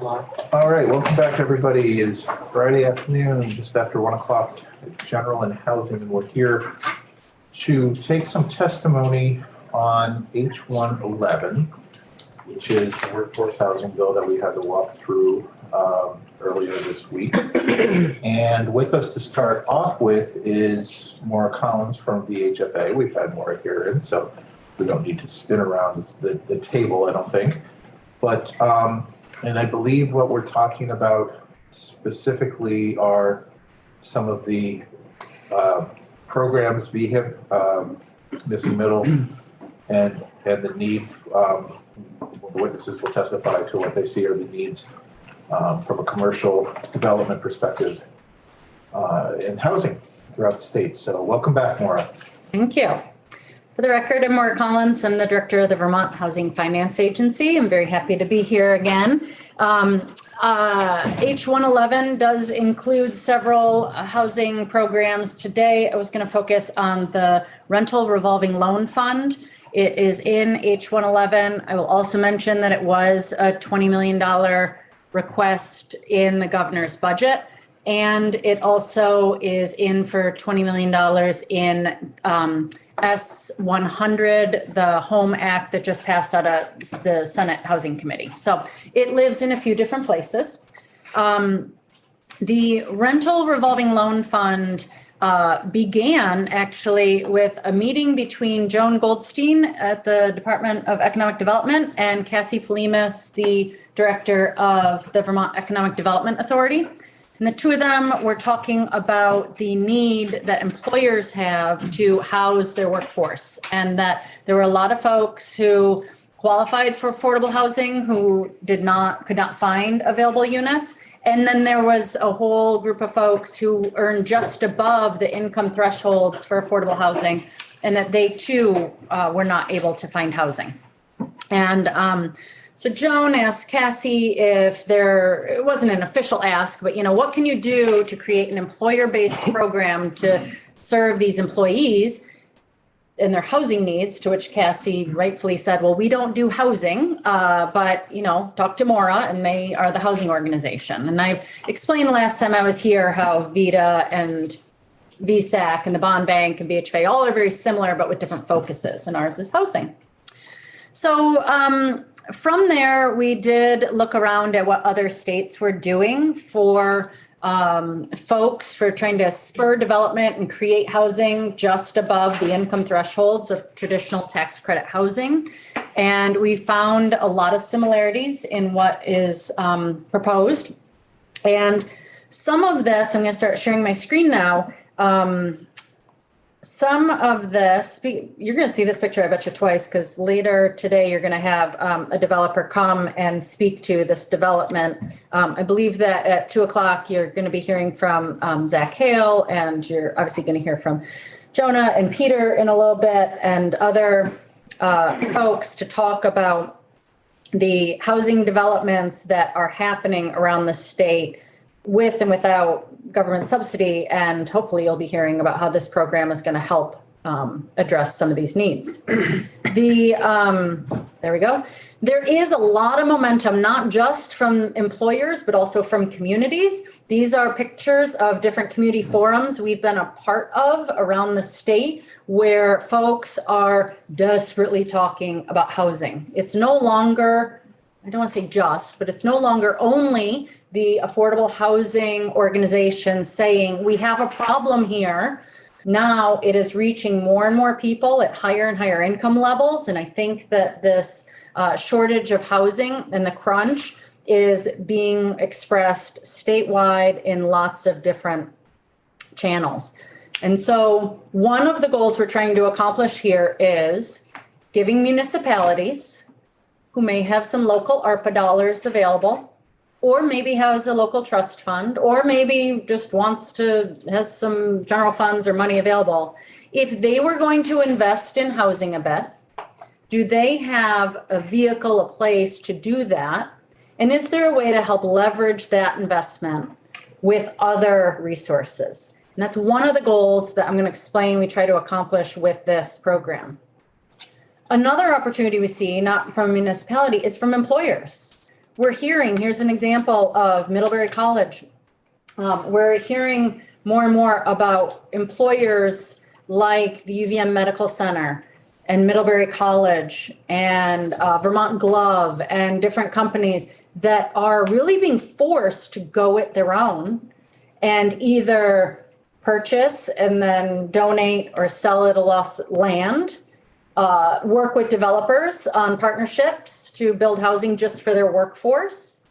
All right, welcome back, everybody. It's Friday afternoon, just after 1 o'clock, general and housing, and we're here to take some testimony on H111, which is the workforce housing bill that we had to walk through earlier this week. And with us to start off with is Maura Collins from VHFA. We've had Maura here, and so we don't need to spin around the table, I don't think. But and I believe what we're talking about specifically are some of the programs VHIP, missing middle, and the need. The witnesses will testify to what they see are the needs from a commercial development perspective in housing throughout the state. So welcome back, Maura. Thank you. For the record, I'm Maura Collins. I'm the director of the Vermont Housing Finance Agency. I'm very happy to be here again. H111 does include several housing programs. Today, I was going to focus on the Rental Revolving Loan Fund. It is in H111. I will also mention that it was a $20 million request in the governor's budget. And it also is in for $20 million in S100, the Home Act that just passed out of the Senate Housing Committee. So it lives in a few different places. The Rental Revolving Loan Fund began actually with a meeting between Joan Goldstein at the Department of Economic Development and Cassie Polimas, the director of the Vermont Economic Development Authority. And the two of them were talking about the need that employers have to house their workforce, and that there were a lot of folks who qualified for affordable housing who could not find available units. And then there was a whole group of folks who earned just above the income thresholds for affordable housing, and that they too were not able to find housing. And so Joan asked Cassie if it wasn't an official ask, but what can you do to create an employer-based program to serve these employees and their housing needs, to which Cassie rightfully said, well, we don't do housing, but talk to Maura, and they are the housing organization. And I've explained last time I was here how VITA and VSAC and the Bond Bank and VHFA all are very similar, but with different focuses, and ours is housing. So from there, we did look around at what other states were doing for folks for trying to spur development and create housing just above the income thresholds of traditional tax credit housing. And we found a lot of similarities in what is proposed. And some of this, I'm going to start sharing my screen now. Some of this, you're going to see this picture, I bet you twice, because later today you're going to have a developer come and speak to this development. I believe that at 2 o'clock you're going to be hearing from Zach Hale, and you're obviously going to hear from Jonah and Peter in a little bit, and other folks to talk about the housing developments that are happening around the state with and without government subsidy, and hopefully you'll be hearing about how this program is going to help address some of these needs. There we go. There is a lot of momentum, not just from employers, but also from communities. These are pictures of different community forums we've been a part of around the state, where folks are desperately talking about housing. It's no longer, I don't want to say just, but it's no longer only the affordable housing organization saying, we have a problem here. Now it is reaching more and more people at higher and higher income levels. And I think that this shortage of housing and the crunch is being expressed statewide in lots of different channels. And so one of the goals we're trying to accomplish here is giving municipalities who may have some local ARPA dollars available, or maybe has a local trust fund, or maybe just has some general funds or money available. If they were going to invest in housing a bit, do they have a vehicle, a place to do that? And is there a way to help leverage that investment with other resources? And that's one of the goals that I'm going to explain we try to accomplish with this program. Another opportunity we see, not from a municipality, is from employers. we're hearing, here's an example of Middlebury College. We're hearing more and more about employers like the UVM Medical Center and Middlebury College and Vermont Glove and different companies that are really being forced to go it their own and either purchase and then donate or sell at a loss land, work with developers on partnerships to build housing just for their workforce.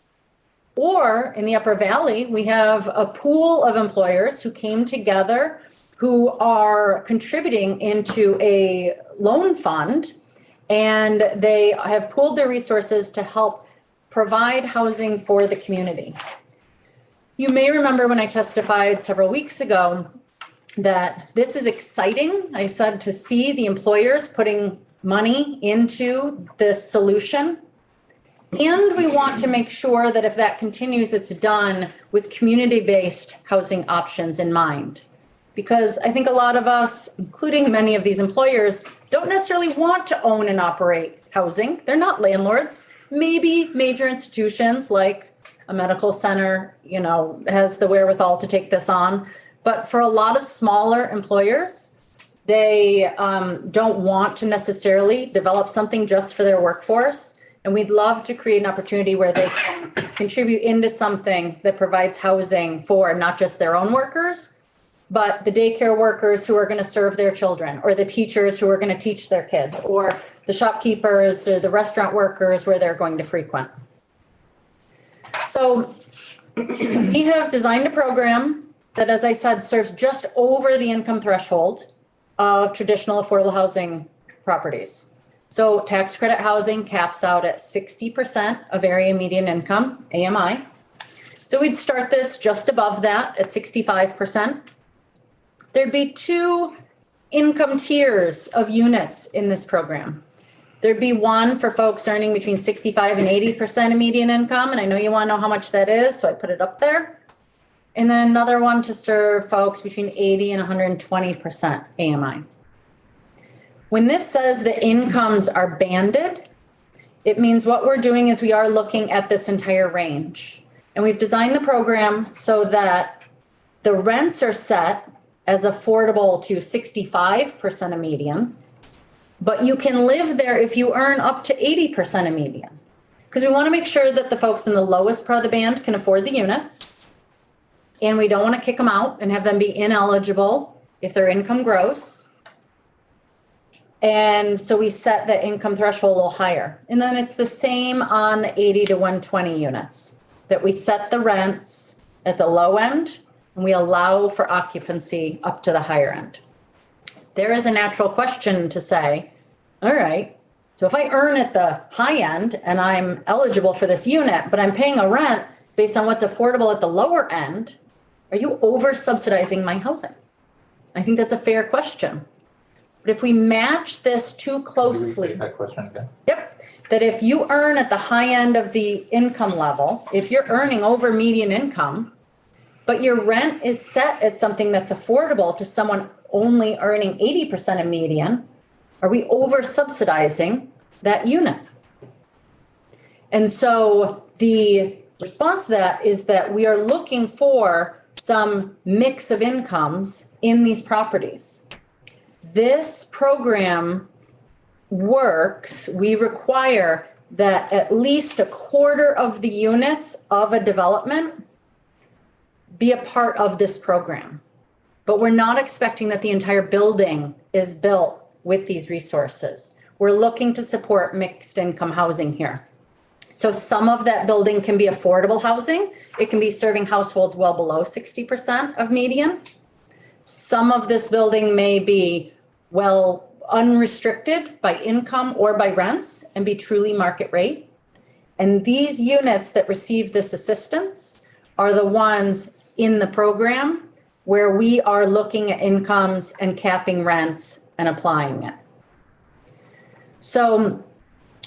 Or in the Upper Valley, we have a pool of employers who came together who are contributing into a loan fund, and they have pooled their resources to help provide housing for the community. You may remember when I testified several weeks ago that this is exciting. I said to see the employers putting money into this solution. And we want to make sure that if that continues, it's done with community-based housing options in mind. Because I think a lot of us, including many of these employers, don't necessarily want to own and operate housing. They're not landlords. Maybe major institutions like a medical center, has the wherewithal to take this on. But for a lot of smaller employers, they don't want to necessarily develop something just for their workforce. And we'd love to create an opportunity where they can contribute into something that provides housing for not just their own workers, but the daycare workers who are going to serve their children, or the teachers who are going to teach their kids, or the shopkeepers or the restaurant workers where they're going to frequent. So we have designed a program that, as I said, serves just over the income threshold of traditional affordable housing properties. So tax credit housing caps out at 60% of area median income, AMI. So we'd start this just above that at 65%. There'd be two income tiers of units in this program. There'd be one for folks earning between 65 and 80% of median income. And I know you want to know how much that is, so I put it up there. And then another one to serve folks between 80 and 120% AMI. When this says the incomes are banded, it means what we're doing is we are looking at this entire range. And we've designed the program so that the rents are set as affordable to 65% of median, but you can live there if you earn up to 80% of median. Because we want to make sure that the folks in the lowest part of the band can afford the units. And we don't want to kick them out and have them be ineligible if their income grows. And so we set the income threshold a little higher. And then it's the same on the 80 to 120 units, that we set the rents at the low end and we allow for occupancy up to the higher end. There is a natural question to say, all right, so if I earn at the high end and I'm eligible for this unit, but I'm paying a rent based on what's affordable at the lower end, are you over subsidizing my housing? I think that's a fair question. But if we match this too closely. Can you restate that question again? Yep. That if you earn at the high end of the income level, if you're earning over median income, but your rent is set at something that's affordable to someone only earning 80% of median, are we over subsidizing that unit? And so the response to that is that we are looking for some mix of incomes in these properties. This program works. We require that at least a quarter of the units of a development be a part of this program. But we're not expecting that the entire building is built with these resources. We're looking to support mixed income housing here. So some of that building can be affordable housing. It can be serving households well below 60% of median. Some of this building may be unrestricted by income or by rents and be truly market rate. And these units that receive this assistance are the ones in the program where we are looking at incomes and capping rents and applying it. So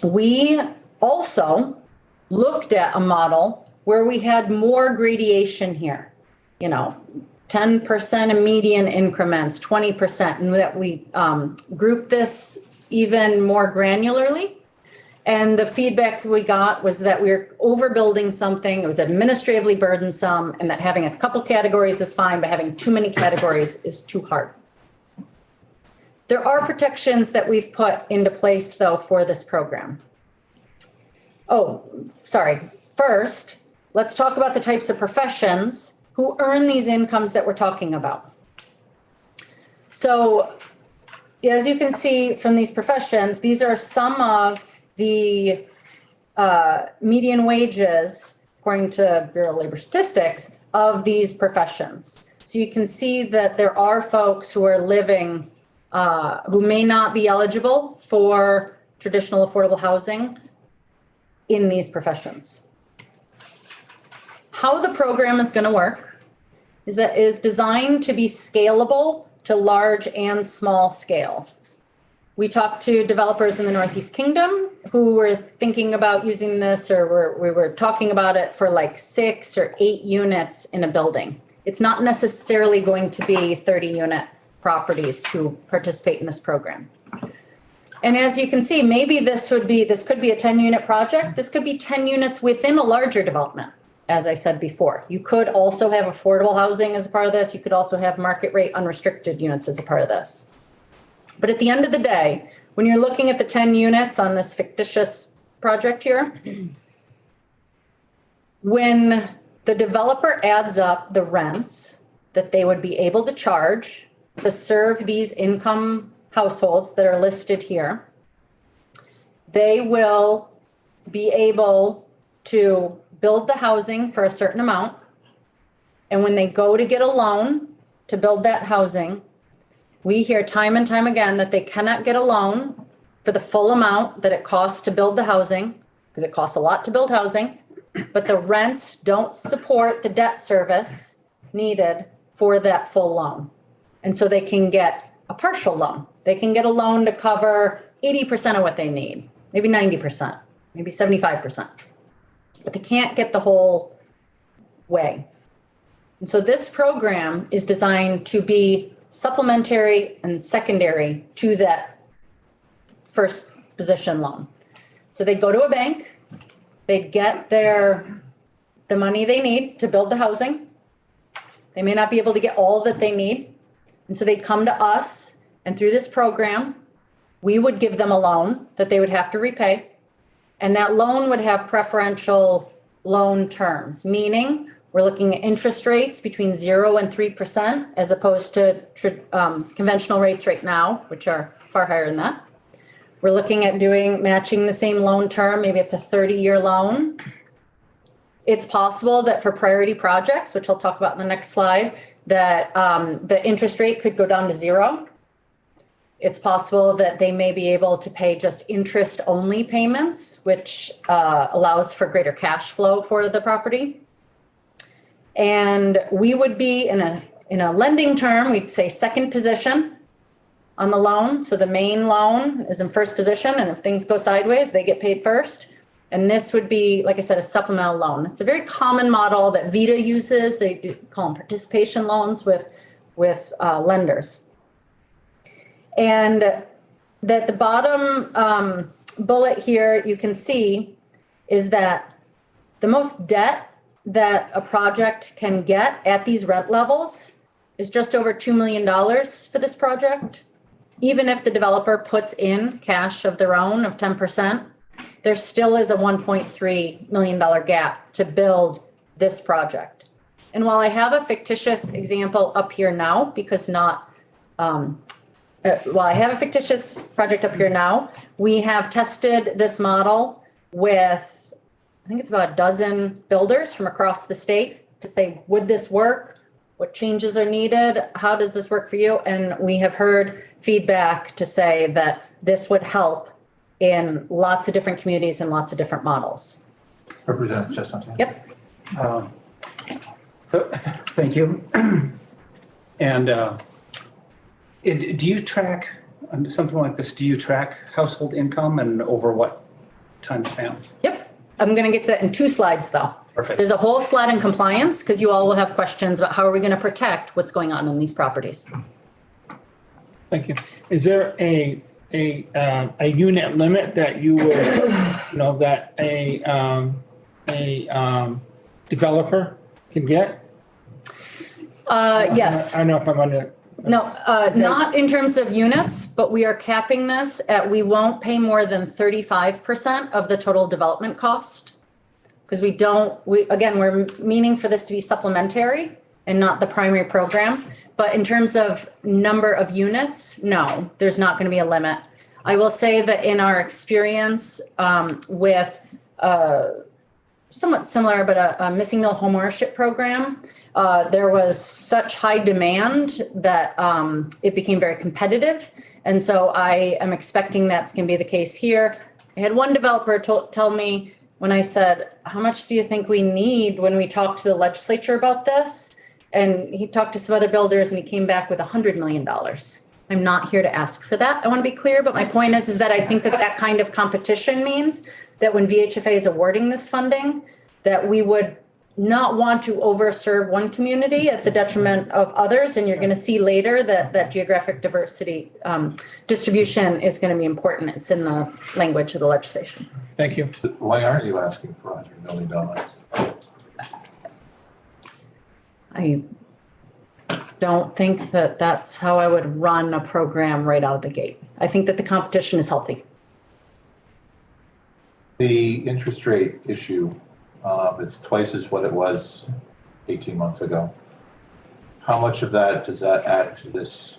we also looked at a model where we had more gradation here, 10% of median increments, 20%, and that we group this even more granularly. And the feedback we got was that we were overbuilding something, it was administratively burdensome, and that having a couple categories is fine, but having too many categories is too hard. There are protections that we've put into place, though, for this program. Oh, sorry. First, let's talk about the types of professions who earn these incomes that we're talking about. So, as you can see from these professions, these are some of the median wages, according to Bureau of Labor Statistics, of these professions. So you can see that there are folks who are living, who may not be eligible for traditional affordable housing in these professions. How the program is going to work is that it is designed to be scalable to large and small scale. We talked to developers in the Northeast Kingdom who were thinking about using this, or we were talking about it for like 6 or 8 units in a building. It's not necessarily going to be 30-unit properties who participate in this program. And as you can see, maybe this could be a 10-unit project. This could be 10 units within a larger development, as I said before. You could also have affordable housing as a part of this. You could also have market rate unrestricted units as a part of this. But at the end of the day, when you're looking at the 10 units on this fictitious project here, when the developer adds up the rents that they would be able to charge to serve these income households that are listed here, they will be able to build the housing for a certain amount. And when they go to get a loan to build that housing, we hear time and time again that they cannot get a loan for the full amount that it costs to build the housing, because it costs a lot to build housing, but the rents don't support the debt service needed for that full loan. And so they can get a partial loan. They can get a loan to cover 80% of what they need, maybe 90%, maybe 75%. But they can't get the whole way. And so this program is designed to be supplementary and secondary to that first position loan. So they'd go to a bank, they'd get the money they need to build the housing. They may not be able to get all that they need. And so they'd come to us, and through this program, we would give them a loan that they would have to repay. And that loan would have preferential loan terms, meaning we're looking at interest rates between 0 and 3%, as opposed to conventional rates right now, which are far higher than that. We're looking at matching the same loan term. Maybe it's a 30-year loan. It's possible that for priority projects, which I'll talk about in the next slide, that the interest rate could go down to 0. It's possible that they may be able to pay just interest-only payments, which allows for greater cash flow for the property. And we would be in a lending term, we'd say second position on the loan. So the main loan is in first position, and if things go sideways, they get paid first. And this would be, like I said, a supplemental loan. It's a very common model that VITA uses. They call them participation loans with lenders. And that the bottom bullet here you can see is that the most debt that a project can get at these rent levels is just over $2 million for this project. Even if the developer puts in cash of their own of 10%, there still is a $1.3 million gap to build this project. And while I have a fictitious example up here now, while I have a fictitious project up here now, we have tested this model with, I think it's about a dozen builders from across the state to say, would this work? What changes are needed? How does this work for you? And we have heard feedback to say that this would help in lots of different communities and lots of different models. Representative Chestnut. Yep. Thank you. And do you track something like this? Do you track household income and over what time span? Yep. I'm going to get to that in 2 slides, though. Perfect. There's a whole slide on compliance because you all will have questions about how are we going to protect what's going on in these properties. Thank you. Is there a a unit limit that you would, that a developer can get? Yes. I don't know if I'm under. No, not in terms of units, but we are capping this at, we won't pay more than 35% of the total development cost. Because we're meaning for this to be supplementary and not the primary program. But in terms of number of units, no, there's not going to be a limit. I will say that in our experience with somewhat similar, but a missing middle homeownership program, there was such high demand that it became very competitive. And so I am expecting that's going to be the case here. I had one developer tell me when I said, how much do you think we need when we talked to the legislature about this? And he talked to some other builders and he came back with $100 million. I'm not here to ask for that. I want to be clear, but my point is that I think that kind of competition means that when VHFA is awarding this funding, that we would not want to overserve one community at the detriment of others. And you're going to see later that geographic diversity distribution is going to be important. It's in the language of the legislation. Thank you. Why aren't you asking for $100 million? I don't think that that's how I would run a program right out of the gate. I think that the competition is healthy. The interest rate issue, it's twice as what it was 18 months ago. How much of that does that add to this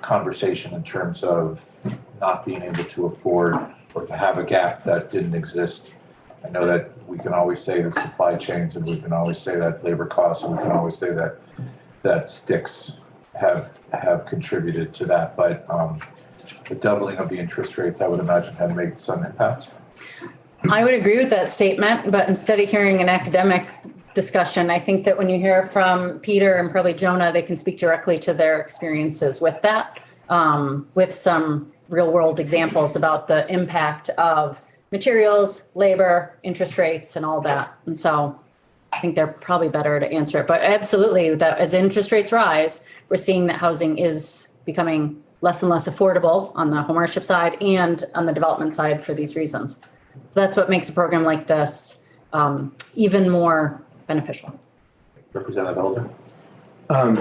conversation in terms of not being able to afford or to have a gap that didn't exist? I know that we can always say the supply chains, and we can always say that labor costs, and we can always say that sticks have contributed to that. But the doubling of the interest rates, I would imagine, had made some impact. I would agree with that statement, but instead of hearing an academic discussion, I think that when you hear from Peter and probably Jonah, they can speak directly to their experiences with that, with some real world examples about the impact of materials, labor, interest rates, and all that. And so I think they're probably better to answer it. But absolutely, that as interest rates rise, we're seeing that housing is becoming less and less affordable on the homeownership side and on the development side for these reasons. So that's what makes a program like this even more beneficial. Representative Elder? I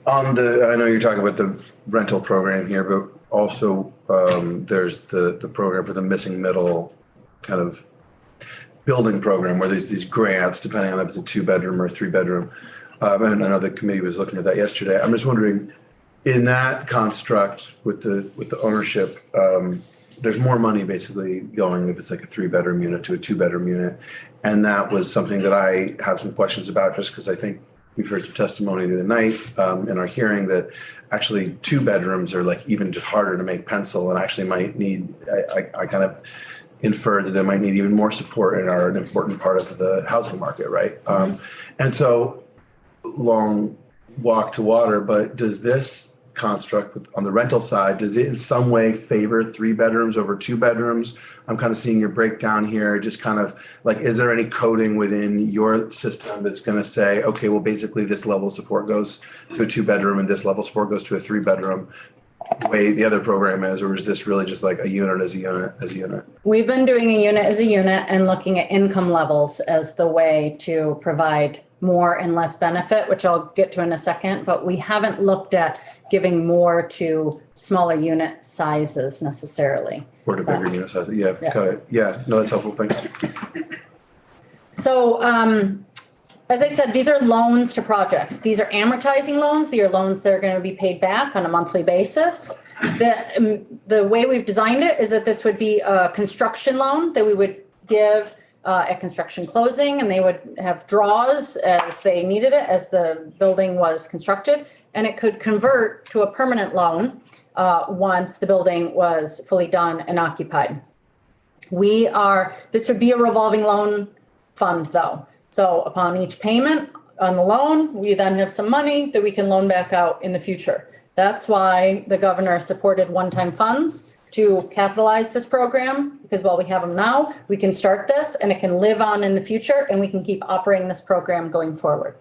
know you're talking about the rental program here, but also there's the program for the missing middle kind of building program where there's these grants depending on if it's a 2-bedroom or 3-bedroom. And I know the committee was looking at that yesterday. I'm just wondering, in that construct with the ownership, there's more money basically going if it's like a 3-bedroom unit to a 2-bedroom unit. And that was something that I have some questions about, just because I think we've heard some testimony the other night in our hearing that actually 2 bedrooms are like even just harder to make pencil and actually might need, I kind of infer that they might need even more support and are an important part of the housing market, right? And so long walk to water, but does this construct on the rental side, does it in some way favor 3 bedrooms over 2 bedrooms? I'm kind of seeing your breakdown here, just kind of like, is there any coding within your system that's going to say, okay, well, basically this level of support goes to a 2-bedroom and this level of support goes to a 3-bedroom, the way the other program is, or is this really just like a unit as a unit as a unit? We've been doing a unit as a unit and looking at income levels as the way to provide more and less benefit, which I'll get to in a second, but we haven't looked at giving more to smaller unit sizes necessarily. Or to bigger unit sizes, yeah, got it. Yeah, no, that's helpful, thanks. So as I said, these are loans to projects. These are amortizing loans. These are loans that are going to be paid back on a monthly basis. The way we've designed it is that this would be a construction loan that we would give at construction closing, and they would have draws as they needed it as the building was constructed, and it could convert to a permanent loan once the building was fully done and occupied. This would be a revolving loan fund though. So upon each payment on the loan, we then have some money that we can loan back out in the future. That's why the governor supported one-time funds to capitalize this program, because while we have them now, we can start this and it can live on in the future and we can keep operating this program going forward.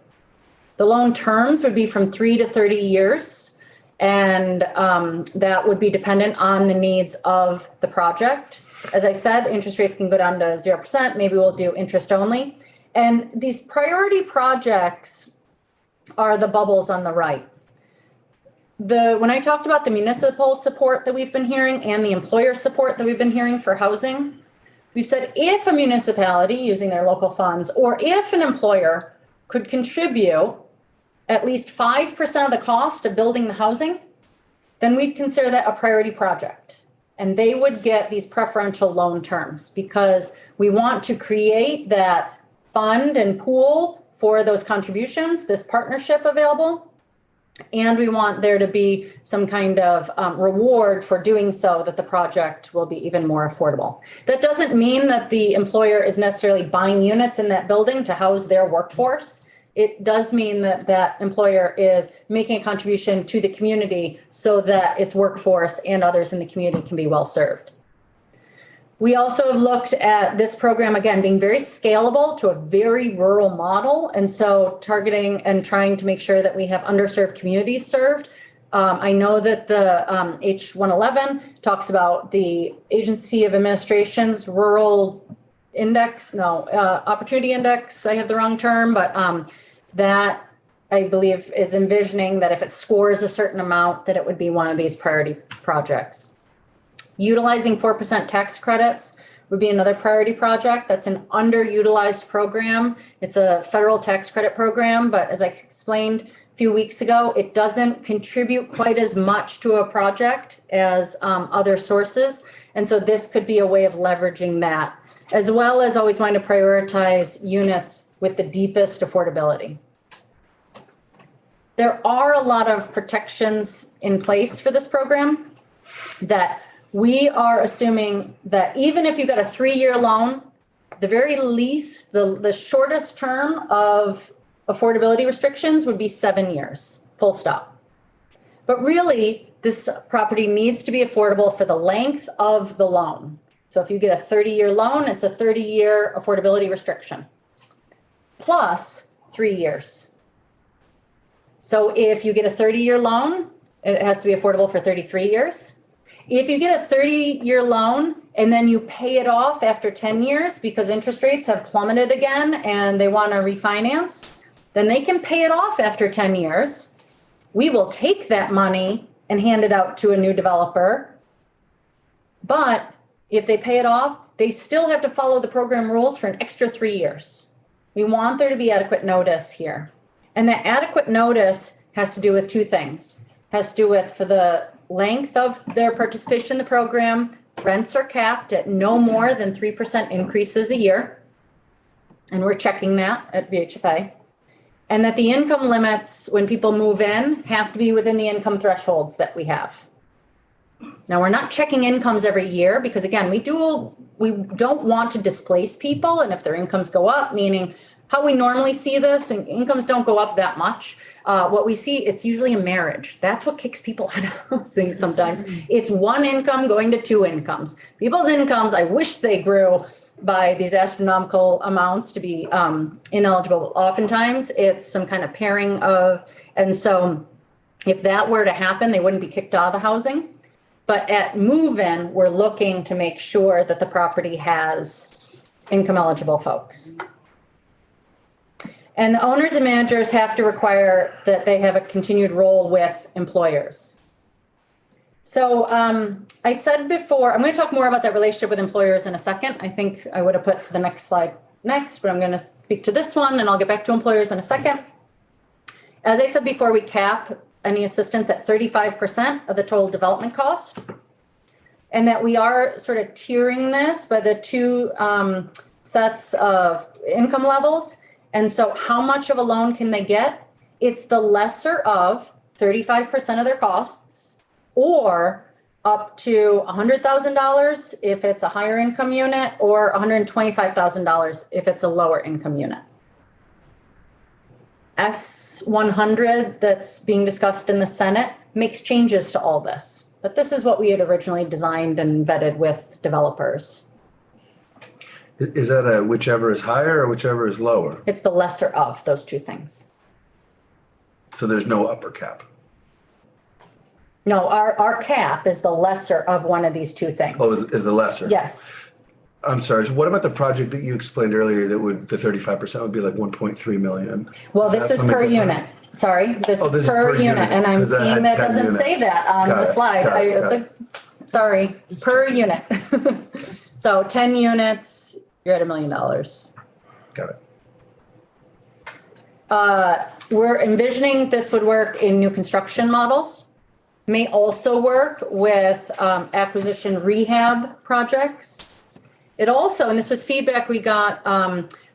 The loan terms would be from 3 to 30 years. And that would be dependent on the needs of the project. As I said, interest rates can go down to 0%. Maybe we'll do interest only. And these priority projects are the bubbles on the right. When I talked about the municipal support that we've been hearing and the employer support that we've been hearing for housing, we said if a municipality using their local funds or if an employer could contribute at least 5% of the cost of building the housing, then we'd consider that a priority project. And they would get these preferential loan terms because we want to create that fund and pool for those contributions, this partnership available. And we want there to be some kind of reward for doing so that the project will be even more affordable. That doesn't mean that the employer is necessarily buying units in that building to house their workforce. It does mean that that employer is making a contribution to the community so that its workforce and others in the community can be well served. We also have looked at this program, again, being very scalable to a very rural model. And so targeting and trying to make sure that we have underserved communities served. I know that the H111 talks about the Agency of Administration's Rural Index, Opportunity Index. I have the wrong term, but that I believe is envisioning that if it scores a certain amount, that it would be one of these priority projects. Utilizing 4% tax credits would be another priority project. That's an underutilized program. It's a federal tax credit program, but as I explained a few weeks ago, it doesn't contribute quite as much to a project as other sources. And so this could be a way of leveraging that, as well as always wanting to prioritize units with the deepest affordability. There are a lot of protections in place for this program that we are assuming that even if you got a 3-year loan, the very least, the shortest term of affordability restrictions would be 7 years, full stop. But really, this property needs to be affordable for the length of the loan. So if you get a 30-year loan, it's a 30-year affordability restriction, plus 3 years. So if you get a 30-year loan, it has to be affordable for 33 years. If you get a 30-year loan and then you pay it off after 10 years because interest rates have plummeted again and they want to refinance, then they can pay it off after 10 years. We will take that money and hand it out to a new developer. But if they pay it off, they still have to follow the program rules for an extra 3 years. We want there to be adequate notice here. And that adequate notice has to do with two things. It has to do with for the length of their participation in the program, rents are capped at no more than 3% increases a year. And we're checking that at VHFA. And that the income limits when people move in have to be within the income thresholds that we have. Now, we're not checking incomes every year because again, we don't want to displace people. And if their incomes go up, meaning how we normally see this, and incomes don't go up that much. What we see, it's usually a marriage. That's what kicks people out of housing sometimes. It's one income going to two incomes. People's incomes, I wish they grew by these astronomical amounts to be ineligible. Oftentimes, it's some kind of pairing of, and so if that were to happen, they wouldn't be kicked out of the housing. But at move-in, we're looking to make sure that the property has income eligible folks. And the owners and managers have to require that they have a continued role with employers. So I said before, I'm going to talk more about that relationship with employers in a second. I think I would have put the next slide next, but I'm going to speak to this one and I'll get back to employers in a second. As I said before, we cap any assistance at 35% of the total development cost. And that we are sort of tiering this by the two sets of income levels. And so how much of a loan can they get? It's the lesser of 35% of their costs or up to $100,000 if it's a higher income unit or $125,000 if it's a lower income unit. S100 that's being discussed in the Senate makes changes to all this. But this is what we had originally designed and vetted with developers. Is that a whichever is higher or whichever is lower? It's the lesser of those two things. So there's no upper cap? No, our cap is the lesser of one of these two things. Oh, is the lesser? Yes. I'm sorry. So what about the project that you explained earlier that would, the 35% would be like 1.3 million? Well, this is That's per something unit. Sorry, this Oh, is this is per per unit, unit, and I'm 'cause that seeing had that 10 doesn't say units. that on Got the it, slide. got it, It's got a, sorry, per unit. So 10 units, you're at $1 million. Got it. We're envisioning this would work in new construction models. May also work with acquisition rehab projects. It also, and this was feedback we got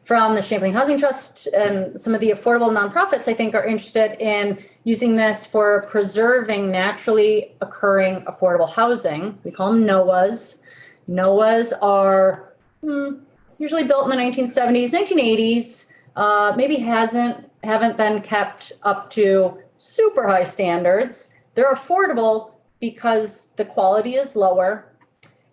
from the Champlain Housing Trust and some of the affordable nonprofits, I think, are interested in using this for preserving naturally occurring affordable housing. We call them NOAHs. NOAHs are usually built in the 1970s, 1980s, maybe haven't been kept up to super high standards. They're affordable because the quality is lower.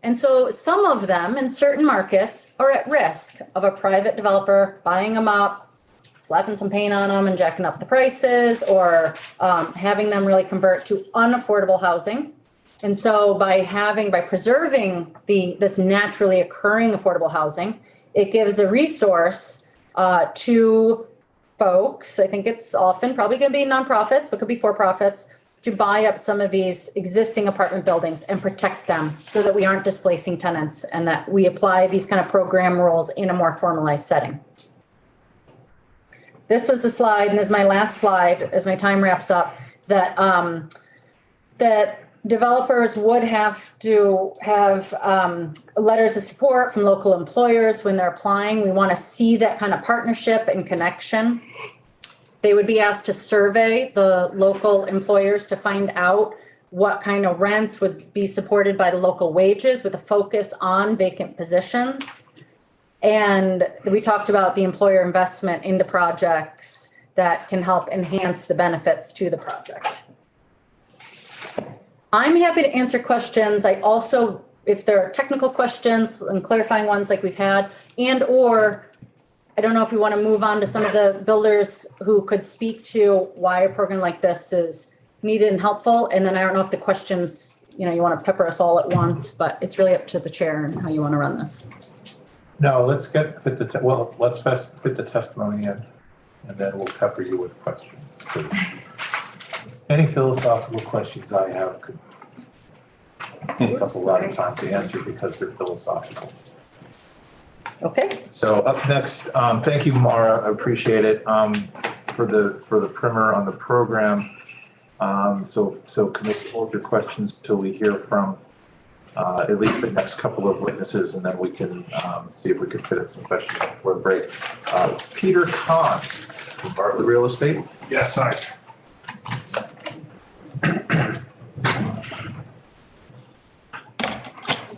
And so some of them in certain markets are at risk of a private developer buying them up, slapping some paint on them and jacking up the prices, or having them really convert to unaffordable housing. And so by preserving this naturally occurring affordable housing, it gives a resource to folks. I think it's often probably going to be nonprofits, but could be for-profits, to buy up some of these existing apartment buildings and protect them so that we aren't displacing tenants and that we apply these kind of program rules in a more formalized setting. This was the slide, and this is my last slide as my time wraps up, that that developers would have to have letters of support from local employers when they're applying. We want to see that kind of partnership and connection. They would be asked to survey the local employers to find out what kind of rents would be supported by the local wages with a focus on vacant positions. And we talked about the employer investment into projects that can help enhance the benefits to the project. I'm happy to answer questions. I also, if there are technical questions and clarifying ones like we've had, and or I don't know if you want to move on to some of the builders who could speak to why a program like this is needed and helpful. And then I don't know if the questions, you want to pepper us all at once, but it's really up to the chair and how you want to run this. No, let's fit the testimony in, and then we'll pepper you with questions. 'Cause any philosophical questions I have could take up a lot of time to answer because they're philosophical. Okay. So up next, thank you, Mara, I appreciate it, for the primer on the program. So commit hold your questions till we hear from at least the next couple of witnesses, and then we can see if we can fit in some questions before the break. Peter Kahn from Bartlett Real Estate. Yes, hi.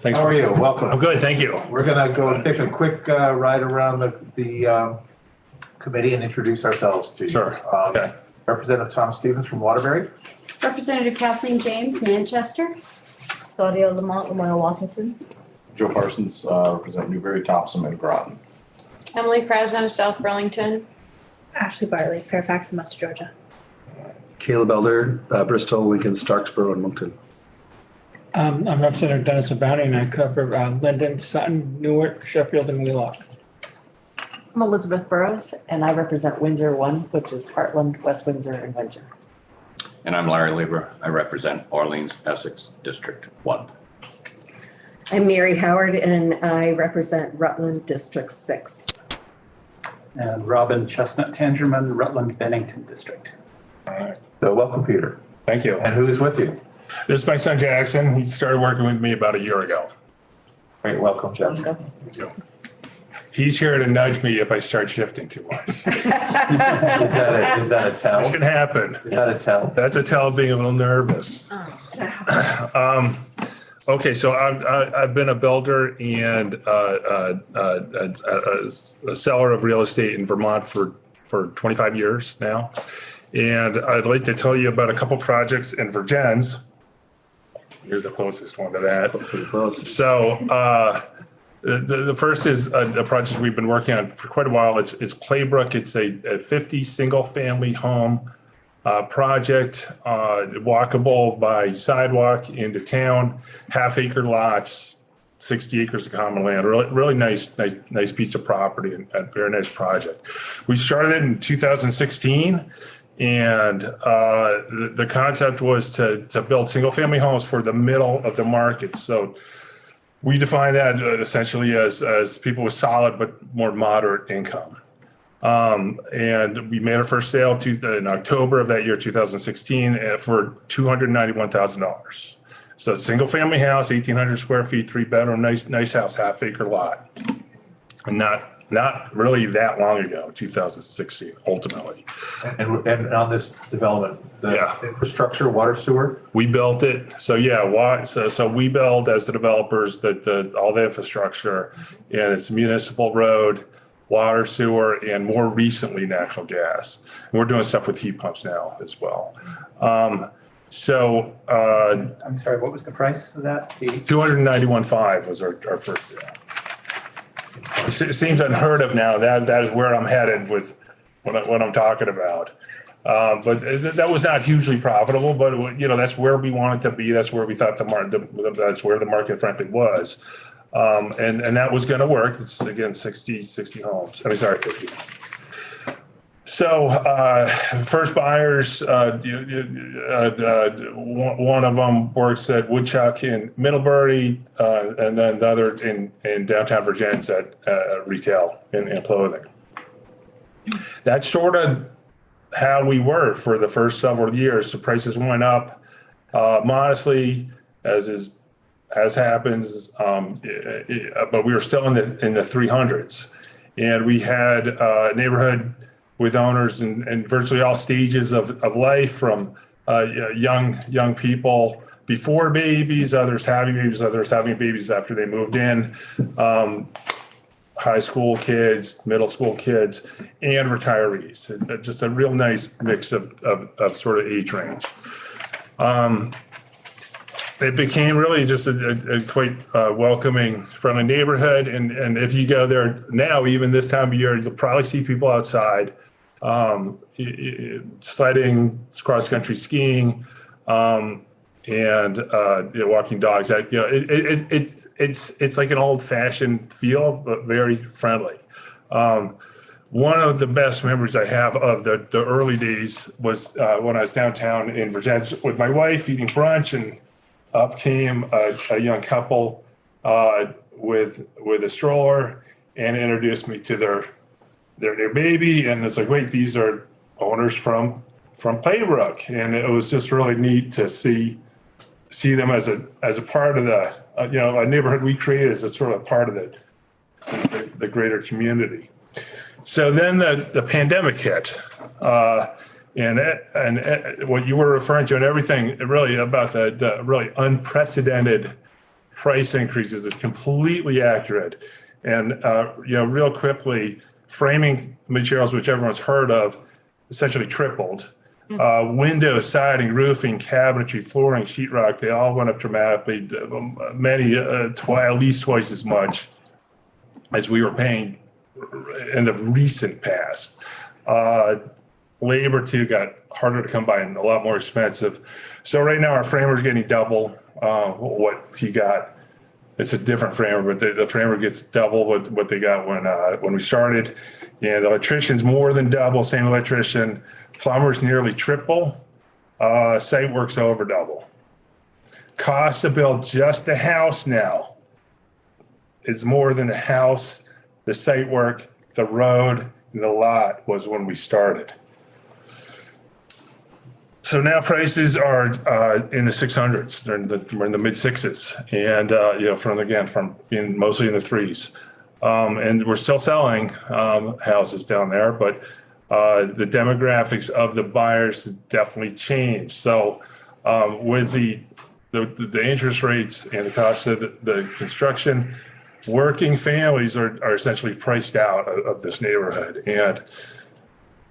Thanks. How are you? Welcome. I'm good, thank you. We're gonna go take a quick ride around the committee and introduce ourselves to you. Sure, okay. Representative Tom Stevens from Waterbury. Representative Kathleen James, Manchester. Claudia Lamont, Lamoille, Washington. Joe Parsons, represent Newbury, Topsom, and Groton. Emily Krasner, South Burlington. Ashley Barley, Fairfax and West Georgia. Caleb Elder, Bristol, Lincoln, Starksboro, and Moncton. I'm Representative Dennis Aboundy, and I cover Linden, Sutton, Newark, Sheffield, and Wheelock. I'm Elizabeth Burrows, and I represent Windsor 1, which is Heartland, West Windsor, and Windsor. And I'm Larry Lieber. I represent Orleans, Essex, District 1. I'm Mary Howard, and I represent Rutland District 6. And Robin Chestnut Tangerman, Rutland Bennington District. So welcome, Peter. Thank you. And who is with you? This is my son Jackson. He started working with me about a year ago. Great, welcome, Jeff. He's here to nudge me if I start shifting too much. Is that a tell? That can happen. Is that a tell? That's a tell of being a little nervous. Okay, so I've been a builder and a seller of real estate in Vermont for 25 years now. And I'd like to tell you about a couple projects in Virgins. You're the closest one to that. So the first is a project we've been working on for quite a while. It's Claybrook. It's a 50 single family home project, walkable by sidewalk into town, half-acre lots, 60 acres of common land, really nice piece of property and a very nice project. We started it in 2016, and the concept was to build single-family homes for the middle of the market. So we define that essentially as people with solid but more moderate income. And we made our first sale in October of that year, 2016, for $291,000. So single family house, 1,800 square feet, 3-bedroom, nice house, half-acre lot. And not really that long ago, 2016, ultimately. And on this development, the infrastructure, water, sewer? We built it. So yeah, so we built as the developers all the infrastructure, and it's municipal road, water, sewer, and more recently, natural gas. And we're doing stuff with heat pumps now as well. I'm sorry, what was the price of that? $291,500 was our first sale. It seems unheard of now. That is where I'm headed with what I'm talking about. But that was not hugely profitable, but that's where we wanted to be. That's where we thought that's where the market frankly was. And that was going to work. It's again 60 homes. 50. So first buyers, one of them works at Woodchuck in Middlebury, and then the other in downtown Virginia at retail and clothing. That's sort of how we were for the first several years. The prices went up modestly, as happens, but we were still in the 300s, and we had a neighborhood with owners in virtually all stages of life, from young people before babies, others having babies after they moved in, high school kids, middle school kids, and retirees. Just a real nice mix of sort of age range. It became really just a quite welcoming, friendly neighborhood. And if you go there now, even this time of year, you'll probably see people outside, sledding, cross-country skiing, and walking dogs. It's like an old-fashioned feel, but very friendly. One of the best memories I have of the early days was when I was downtown in Virginia with my wife eating brunch, and up came a young couple with a stroller and introduced me to their baby. And it's like, wait, these are owners from Playbrook. And it was just really neat to see them as a part of the a neighborhood we created as a sort of part of the greater community. So then the pandemic hit. And what you were referring to and everything really about the really unprecedented price increases is completely accurate. And, real quickly, framing materials, which everyone's heard of, essentially tripled. Windows, siding, roofing, cabinetry, flooring, sheetrock, they all went up dramatically. Many, at least twice as much as we were paying in the recent past. Labor too got harder to come by and a lot more expensive. So right now our framer's getting double what he got. It's a different framer, but the framer gets double what they got when we started. And the electrician's more than double, same electrician. Plumber's nearly triple. Site work's over double. Cost to build just the house now is more than the house, the site work, the road, and the lot was when we started. So now prices are in the 600s. We're in the mid 6s, and from being mostly in the 3s, and we're still selling houses down there, but the demographics of the buyers definitely changed. So with the interest rates and the cost of the construction, working families are essentially priced out of this neighborhood. And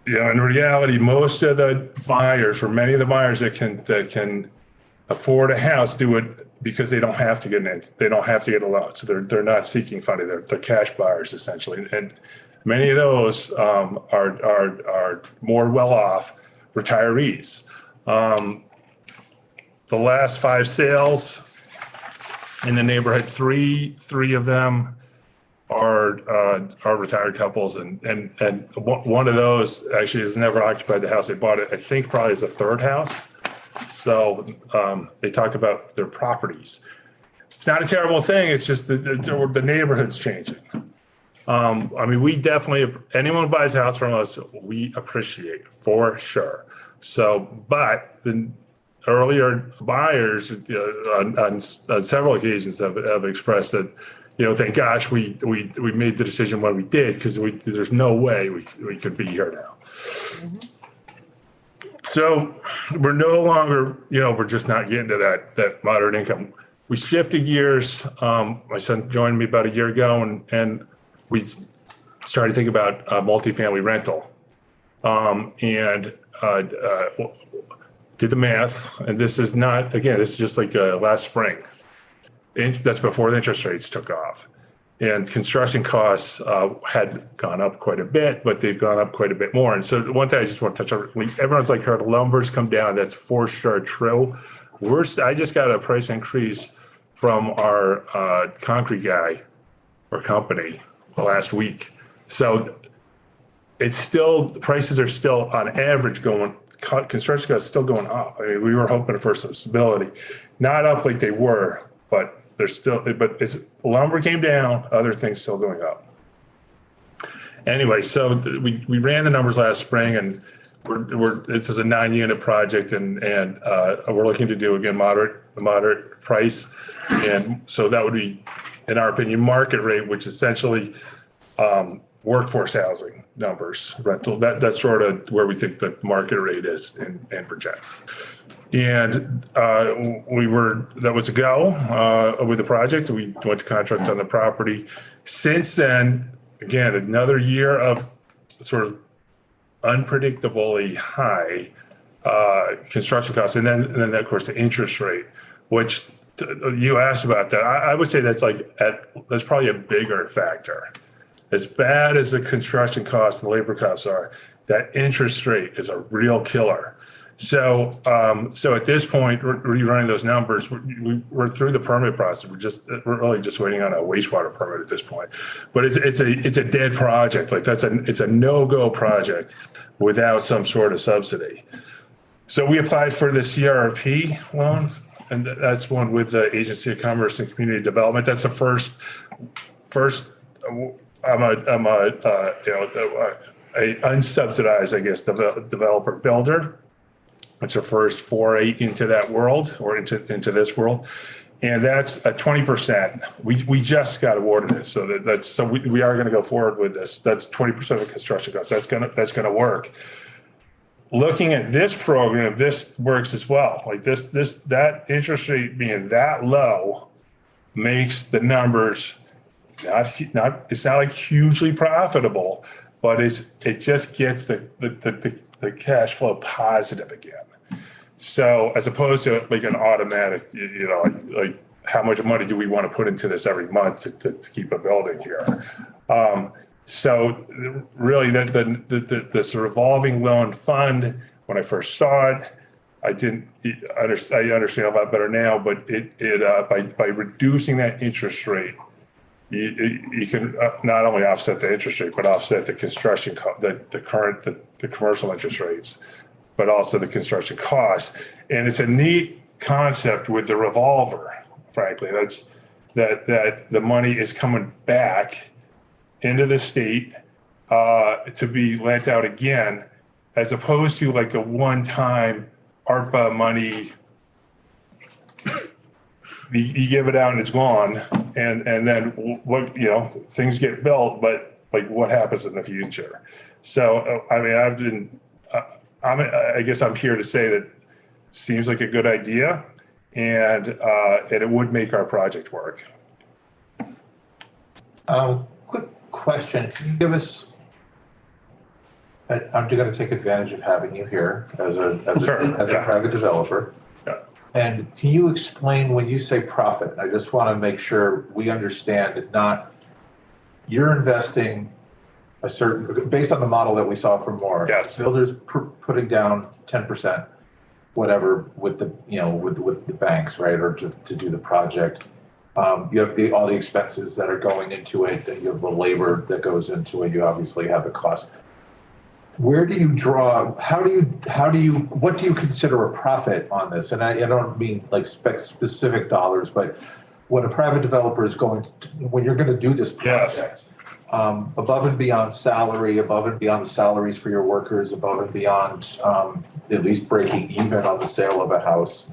in reality, most of the buyers, or many of the buyers that can afford a house, do it because they don't have to get a loan. So they're not seeking funding. They're cash buyers essentially, and many of those are more well off retirees. The last 5 sales in the neighborhood, three of them are retired couples, and one of those actually has never occupied the house. They bought it, I think, probably as a third house. So they talk about their properties. It's not a terrible thing. It's just the neighborhood's changing. I mean, we definitely, anyone who buys a house from us, we appreciate for sure. So, but the earlier buyers on several occasions have expressed that, thank gosh we made the decision when we did, because there's no way we could be here now. So we're no longer, we're just not getting to that moderate income. We shifted gears. My son joined me about a year ago, and we started thinking about multifamily rental, and did the math. And this is not, again, this is just like last spring. That's before the interest rates took off. And construction costs had gone up quite a bit, but they've gone up quite a bit more. And so one thing I just want to touch on, everyone's like, heard lumber's come down. That's for sure true. I just got a price increase from our concrete guy or company last week. So it's still, prices are still on average construction costs still going up. I mean, we were hoping for some stability, not up like they were, but lumber came down, other things still going up. Anyway, so we ran the numbers last spring, and this is a 9-unit project, and we're looking to do, again, moderate price. And so that would be, in our opinion, market rate, which essentially workforce housing numbers, rental. That's sort of where we think the market rate is in Virginia. And that was a go with the project. We went to contract on the property. Since then, again, another year of sort of unpredictably high construction costs. And then of course, the interest rate, which you asked about that. I would say that's probably a bigger factor. As bad as the construction costs and labor costs are, that interest rate is a real killer. So at this point, we're rerunning those numbers. We're through the permit process. We're really just waiting on a wastewater permit at this point. But it's a dead project. Like it's a no-go project without some sort of subsidy. So we applied for the CRP loan, and that's one with the Agency of Commerce and Community Development. That's the first. I'm a unsubsidized, I guess, developer builder. It's our first foray into that world, or into this world, and that's a 20%. We just got awarded this, so we are going to go forward with this. That's 20% of construction costs. That's gonna work. Looking at this program, this works as well. Like that interest rate being that low makes the numbers it's not like hugely profitable, but it just gets the cash flow positive again. So as opposed to like an automatic, like how much money do we want to put into this every month to keep a building here? So really this revolving loan fund, when I first saw it, I understand a lot better now, but by reducing that interest rate, you can not only offset the interest rate, but offset the construction, the commercial interest rates, but also the construction costs. And it's a neat concept with the revolver, frankly. That's that the money is coming back into the state to be lent out again, as opposed to like a one-time ARPA money. You give it out and it's gone, and then what, things get built, but like what happens in the future? So I mean, I guess I'm here to say that seems like a good idea, and it would make our project work. Quick question, can you give us, I'm going to take advantage of having you here as a private developer. And can you explain when you say profit? I just want to make sure we understand that you're investing a certain, based on the model that we saw from Moore. Yes. Builders putting down 10%, whatever, with the, you know, with the banks, right, or to do the project. You have all the expenses that are going into it, then you have the labor that goes into it, you obviously have the cost. Where do you draw, what do you consider a profit on this? And I don't mean like specific dollars, but when a private developer is when you're gonna do this project, above and beyond salary, above and beyond the salaries for your workers, above and beyond at least breaking even on the sale of a house,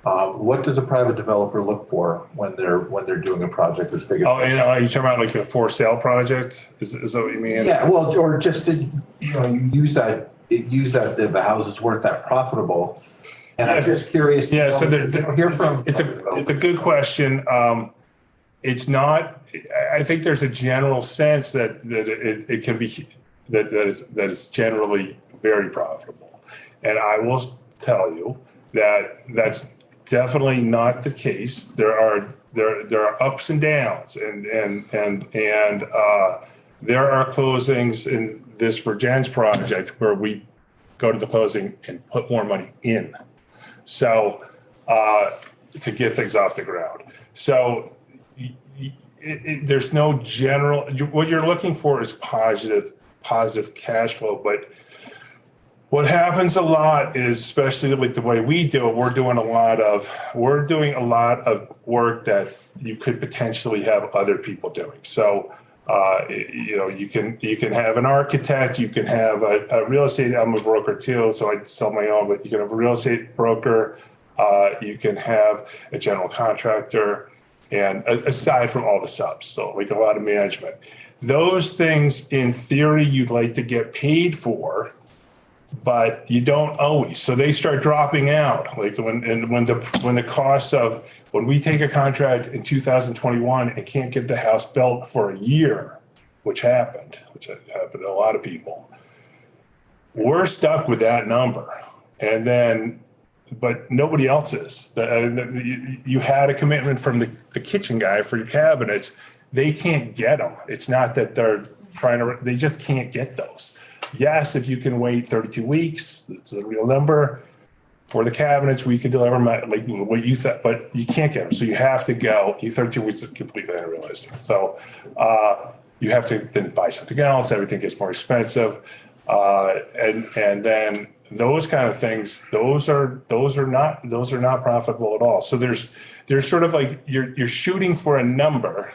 what does a private developer look for when they're doing a project as big as? Oh, and are you talking about like a for sale project? Is that what you mean? Yeah, well, or just to, you use that the house is worth that profitable. And I'm just curious. Yeah, so hear from. It's a good question. It's not, I think there's a general sense that it can be, that is generally very profitable. And I will tell you that that's definitely not the case. There are ups and downs, and there are closings in this Virgin's project where we go to the closing and put more money in. So to get things off the ground. So there's no general, what you're looking for is positive cash flow, but what happens a lot is, especially like the way we do it, we're doing a lot of work that you could potentially have other people doing. So, you can have an architect, you can have a real estate, I'm a broker too, so I sell my own, but you can have a real estate broker, you can have a general contractor, and aside from all the subs, so like a lot of management. Those things, in theory, you'd like to get paid for, but you don't always. So they start dropping out. Like when the cost of, when we take a contract in 2021 and can't get the house built for a year, which happened to a lot of people, we're stuck with that number. And then, but nobody else is. You had a commitment from the kitchen guy for your cabinets. They can't get them. It's not that they just can't get those. Yes, if you can wait 32 weeks, it's a real number. For the cabinets, we can deliver them at like what you thought, but you can't get them. So you have to go, 32 weeks is completely unrealistic. So you have to then buy something else, everything gets more expensive. And then those kind of things, those are not profitable at all. So there's sort of like you're shooting for a number,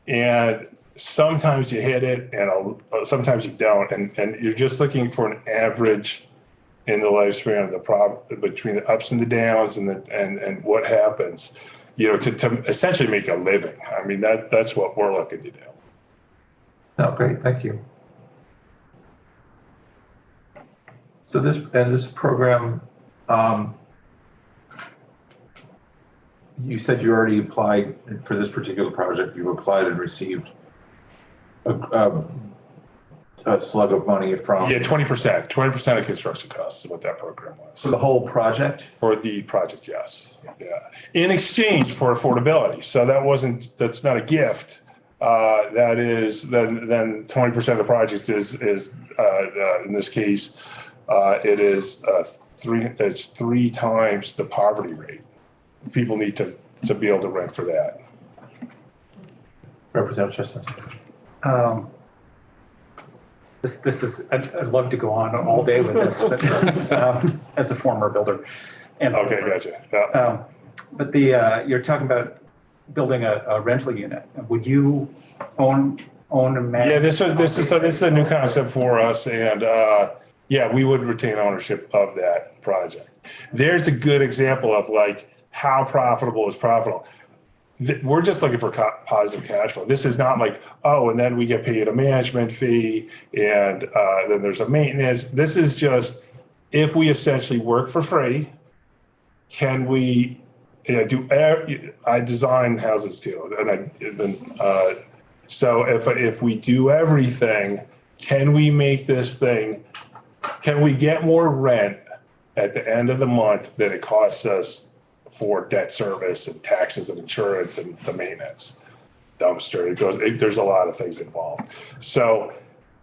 and sometimes you hit it and sometimes you don't, and you're just looking for an average in the lifespan of the problem between the ups and the downs and what happens, to essentially make a living. I mean, that's what we're looking to do. Oh, great, thank you. So this program, you said you already applied for this particular project. You've applied and received a slug of money from. Yeah, 20% of construction costs is what that program was. For the whole project? For the project, yes. Yeah. In exchange for affordability. So that's not a gift. That is, then 20% of the project is in this case, it is it's 3 times the poverty rate. People need to be able to rent for that. Representative Chestnut. This is, I'd love to go on all day with this, but as a former builder. Okay, gotcha. Yeah. But you're talking about building a rental unit. Would you own and manage? Yeah, this is a new concept for us, and yeah, we would retain ownership of that project. There's a good example of like how profitable is profitable. We're just looking for positive cash flow. This is not like, oh, and then we get paid a management fee and then there's a maintenance. This is just, if we essentially work for free, can we I design houses too. So if we do everything, can we make this thing, can we get more rent at the end of the month than it costs us for debt service and taxes and insurance and the maintenance? dumpster. There's a lot of things involved. So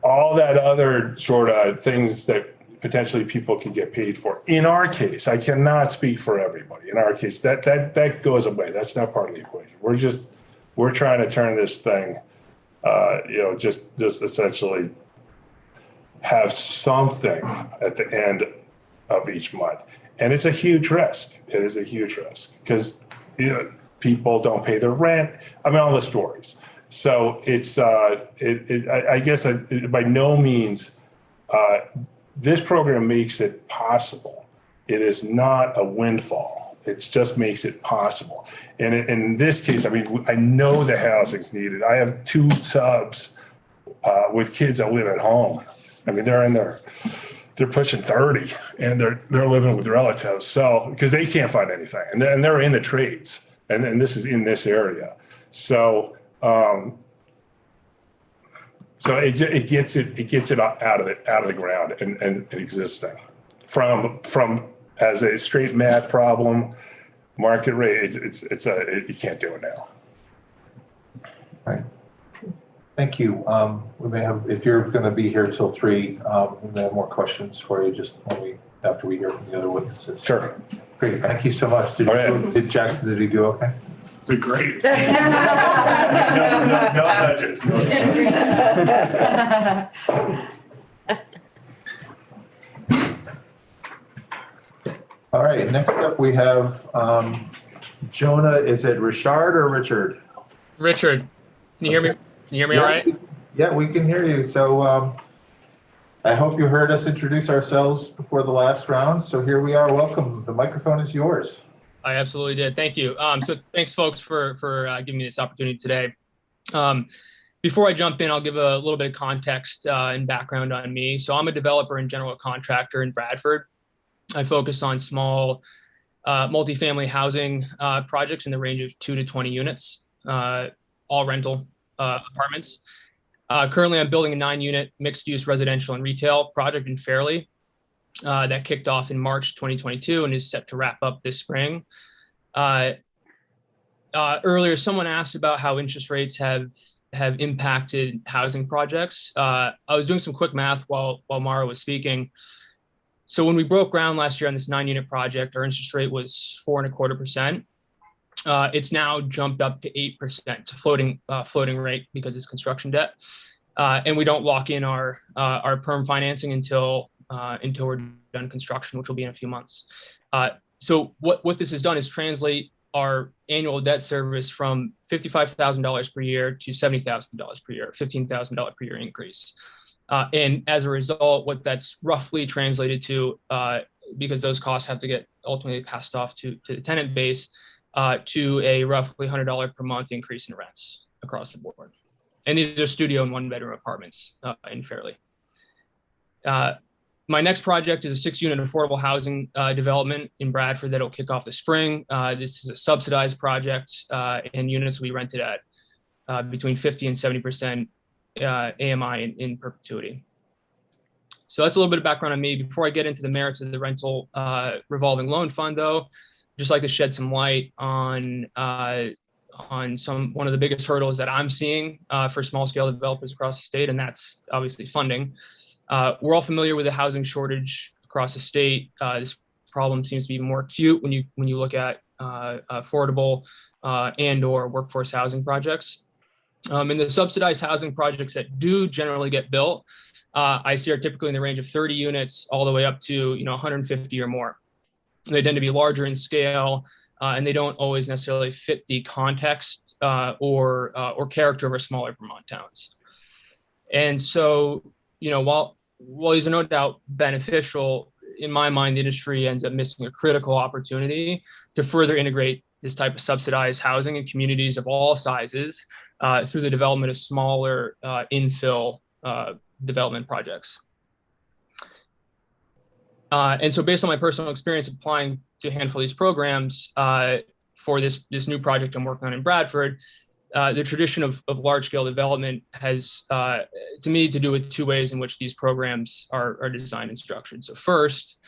all that other sort of things that potentially people can get paid for. In our case, I cannot speak for everybody. In our case, that goes away. That's not part of the equation. We're trying to turn this thing, just essentially have something at the end of each month. And it's a huge risk. It is a huge risk because, people don't pay their rent. I mean, all the stories. So it's, I guess by no means, this program makes it possible. It is not a windfall. It just makes it possible. And in this case, I mean, I know the housing's needed. I have 2 subs with kids that live at home. I mean, they're pushing 30 and they're living with relatives. So, because they can't find anything and they're in the trades and this is in this area. So, it gets it out of the ground and existing from as a straight math problem, market rate. You can't do it now. Right. Thank you. We may have, if you're going to be here till 3, we may have more questions for you just after we hear from the other witnesses. Sure. Great. Thank you so much. Did Jackson, did he do okay? Did great. No nudges. All right. Next up, we have Jonah. Is it Richard or Richard? Richard. Can you hear me? Can you hear me all right? Yeah, we can hear you. So I hope you heard us introduce ourselves before the last round. So here we are. Welcome. The microphone is yours. I absolutely did. Thank you. So thanks, folks, for giving me this opportunity today. Before I jump in, I'll give a little bit of context and background on me. So I'm a developer and general contractor in Bradford. I focus on small multifamily housing projects in the range of 2 to 20 units, all rental apartments. Currently, I'm building a 9-unit mixed-use residential and retail project in Fairleigh that kicked off in March 2022 and is set to wrap up this spring. Earlier, someone asked about how interest rates have impacted housing projects. I was doing some quick math while Mara was speaking. So when we broke ground last year on this 9-unit project, our interest rate was 4.25%. It's now jumped up to 8%. It's a floating rate because it's construction debt, and we don't lock in our perm financing until we're done construction, which will be in a few months. So what this has done is translate our annual debt service from $55,000 per year to $70,000 per year, $15,000 per year increase. And as a result, what that's roughly translated to, because those costs have to get ultimately passed off to the tenant base, to a roughly $100 per month increase in rents across the board. And these are studio and 1-bedroom apartments in Fairleigh. My next project is a 6-unit affordable housing development in Bradford that'll kick off this spring. This is a subsidized project, and units will be rented at between 50 and 70% AMI in perpetuity. So that's a little bit of background on me. Before I get into the merits of the rental revolving loan fund, though, I'd just like to shed some light on one of the biggest hurdles that I'm seeing for small scale developers across the state, and that's obviously funding. We're all familiar with the housing shortage across the state. This problem seems to be more acute when you look at affordable and/or workforce housing projects. And the subsidized housing projects that do generally get built, I see are typically in the range of 30 units all the way up to 150 or more. They tend to be larger in scale, and they don't always necessarily fit the context or character of our smaller Vermont towns. And so, while these are no doubt beneficial, in my mind, the industry ends up missing a critical opportunity to further integrate this type of subsidized housing in communities of all sizes through the development of smaller infill development projects. And so based on my personal experience applying to a handful of these programs for this new project I'm working on in Bradford, the tradition of large-scale development has, to me, to do with 2 ways in which these programs are designed and structured. So first,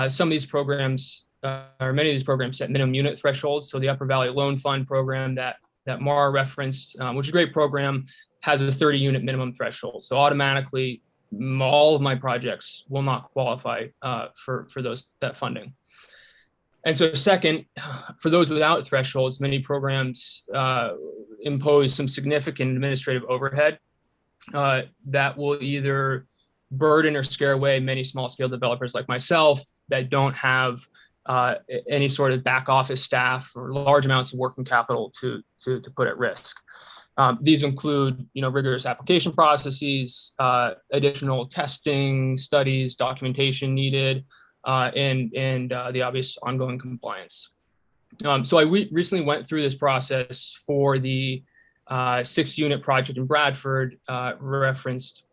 some of these programs, or many of these programs, set minimum unit thresholds. So the Upper Valley Loan Fund program that that Mara referenced, which is a great program, has a 30 unit minimum threshold. So automatically, all of my projects will not qualify for that funding. And so second, for those without thresholds, many programs impose some significant administrative overhead that will either burden or scare away many small scale developers like myself that don't have any sort of back office staff or large amounts of working capital to put at risk. These include, rigorous application processes, additional testing, studies, documentation needed, and the obvious ongoing compliance. So I recently went through this process for the 6-unit project in Bradford referenced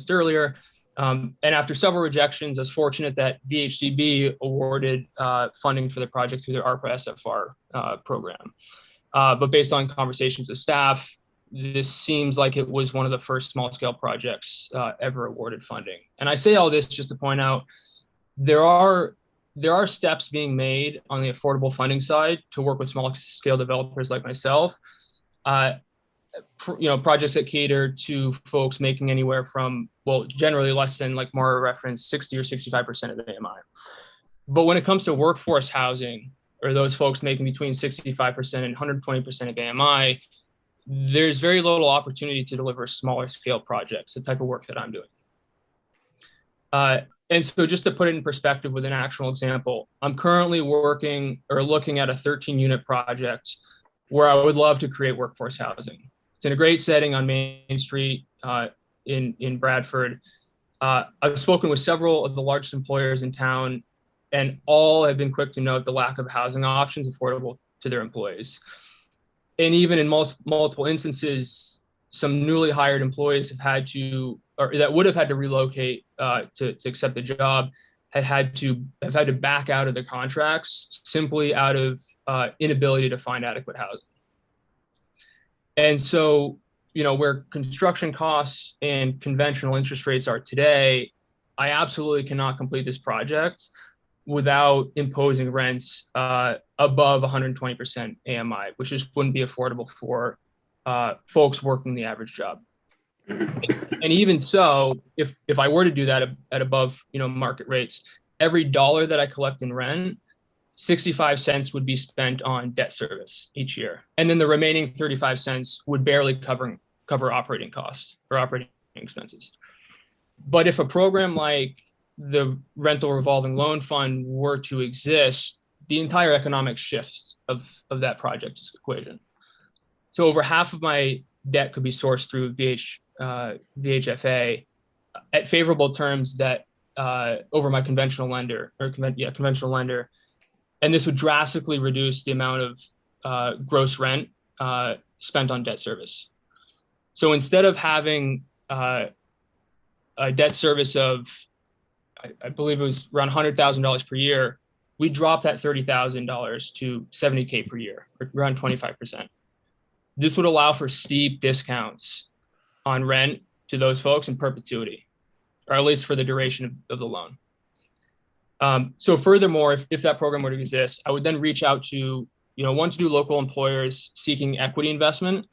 earlier. And after several rejections, I was fortunate that VHCB awarded funding for the project through their ARPA SFR program. But based on conversations with staff, this seems like it was one of the first small scale projects ever awarded funding. And I say all this just to point out, there are steps being made on the affordable funding side to work with small scale developers like myself. Projects that cater to folks making anywhere from, generally less than, like Mara referenced, 60 or 65% of the AMI. But when it comes to workforce housing, or those folks making between 65% and 120% of AMI, there's very little opportunity to deliver smaller scale projects, the type of work that I'm doing. And so just to put it in perspective with an actual example, I'm currently working or looking at a 13-unit project where I would love to create workforce housing. It's in a great setting on Main Street in Bradford. I've spoken with several of the largest employers in town, and all have been quick to note the lack of housing options affordable to their employees. And even in multiple instances, some newly hired employees have had to, or that would have had to relocate to accept the job, have had to back out of their contracts simply out of inability to find adequate housing. And so, where construction costs and conventional interest rates are today, I absolutely cannot complete this project without imposing rents above 120% AMI, which just wouldn't be affordable for folks working the average job. And even so, if I were to do that at above market rates, every dollar that I collect in rent, 65 cents would be spent on debt service each year, and then the remaining 35 cents would barely cover operating costs or operating expenses. But if a program like the rental revolving loan fund were to exist, the entire economic shift of that project's equation. So over half of my debt could be sourced through VHFA at favorable terms that over my conventional lender conventional lender. And this would drastically reduce the amount of gross rent spent on debt service. So instead of having a debt service of, I believe it was around $100,000 per year, we dropped that $30,000 to $70K per year, or around 25%. This would allow for steep discounts on rent to those folks in perpetuity, or at least for the duration of the loan. So furthermore, if that program were to exist, I would then reach out to, want to do local employers seeking equity investment,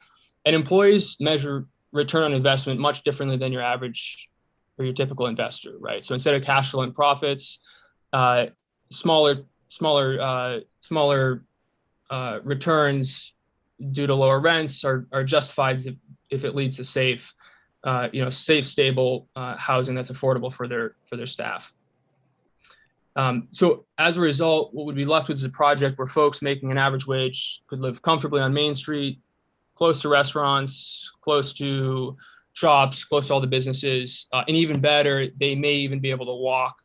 and employees measure return on investment much differently than your average or your typical investor, right? So instead of cash flow and profits, smaller returns due to lower rents are justified if it leads to safe, stable housing that's affordable for their staff. So as a result, what would be left with is a project where folks making an average wage could live comfortably on Main Street, close to restaurants, close to shops, close to all the businesses, and even better, they may even be able to walk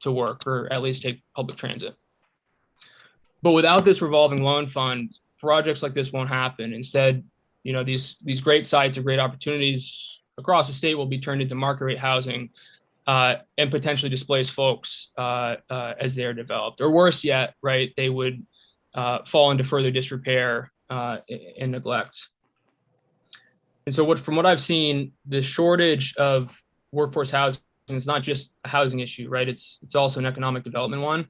to work or at least take public transit. But without this revolving loan fund, projects like this won't happen. Instead, these great sites or great opportunities across the state will be turned into market rate housing and potentially displace folks as they are developed. Or worse yet, right, they would fall into further disrepair and neglect. And so from what I've seen, the shortage of workforce housing is not just a housing issue, right? It's also an economic development one,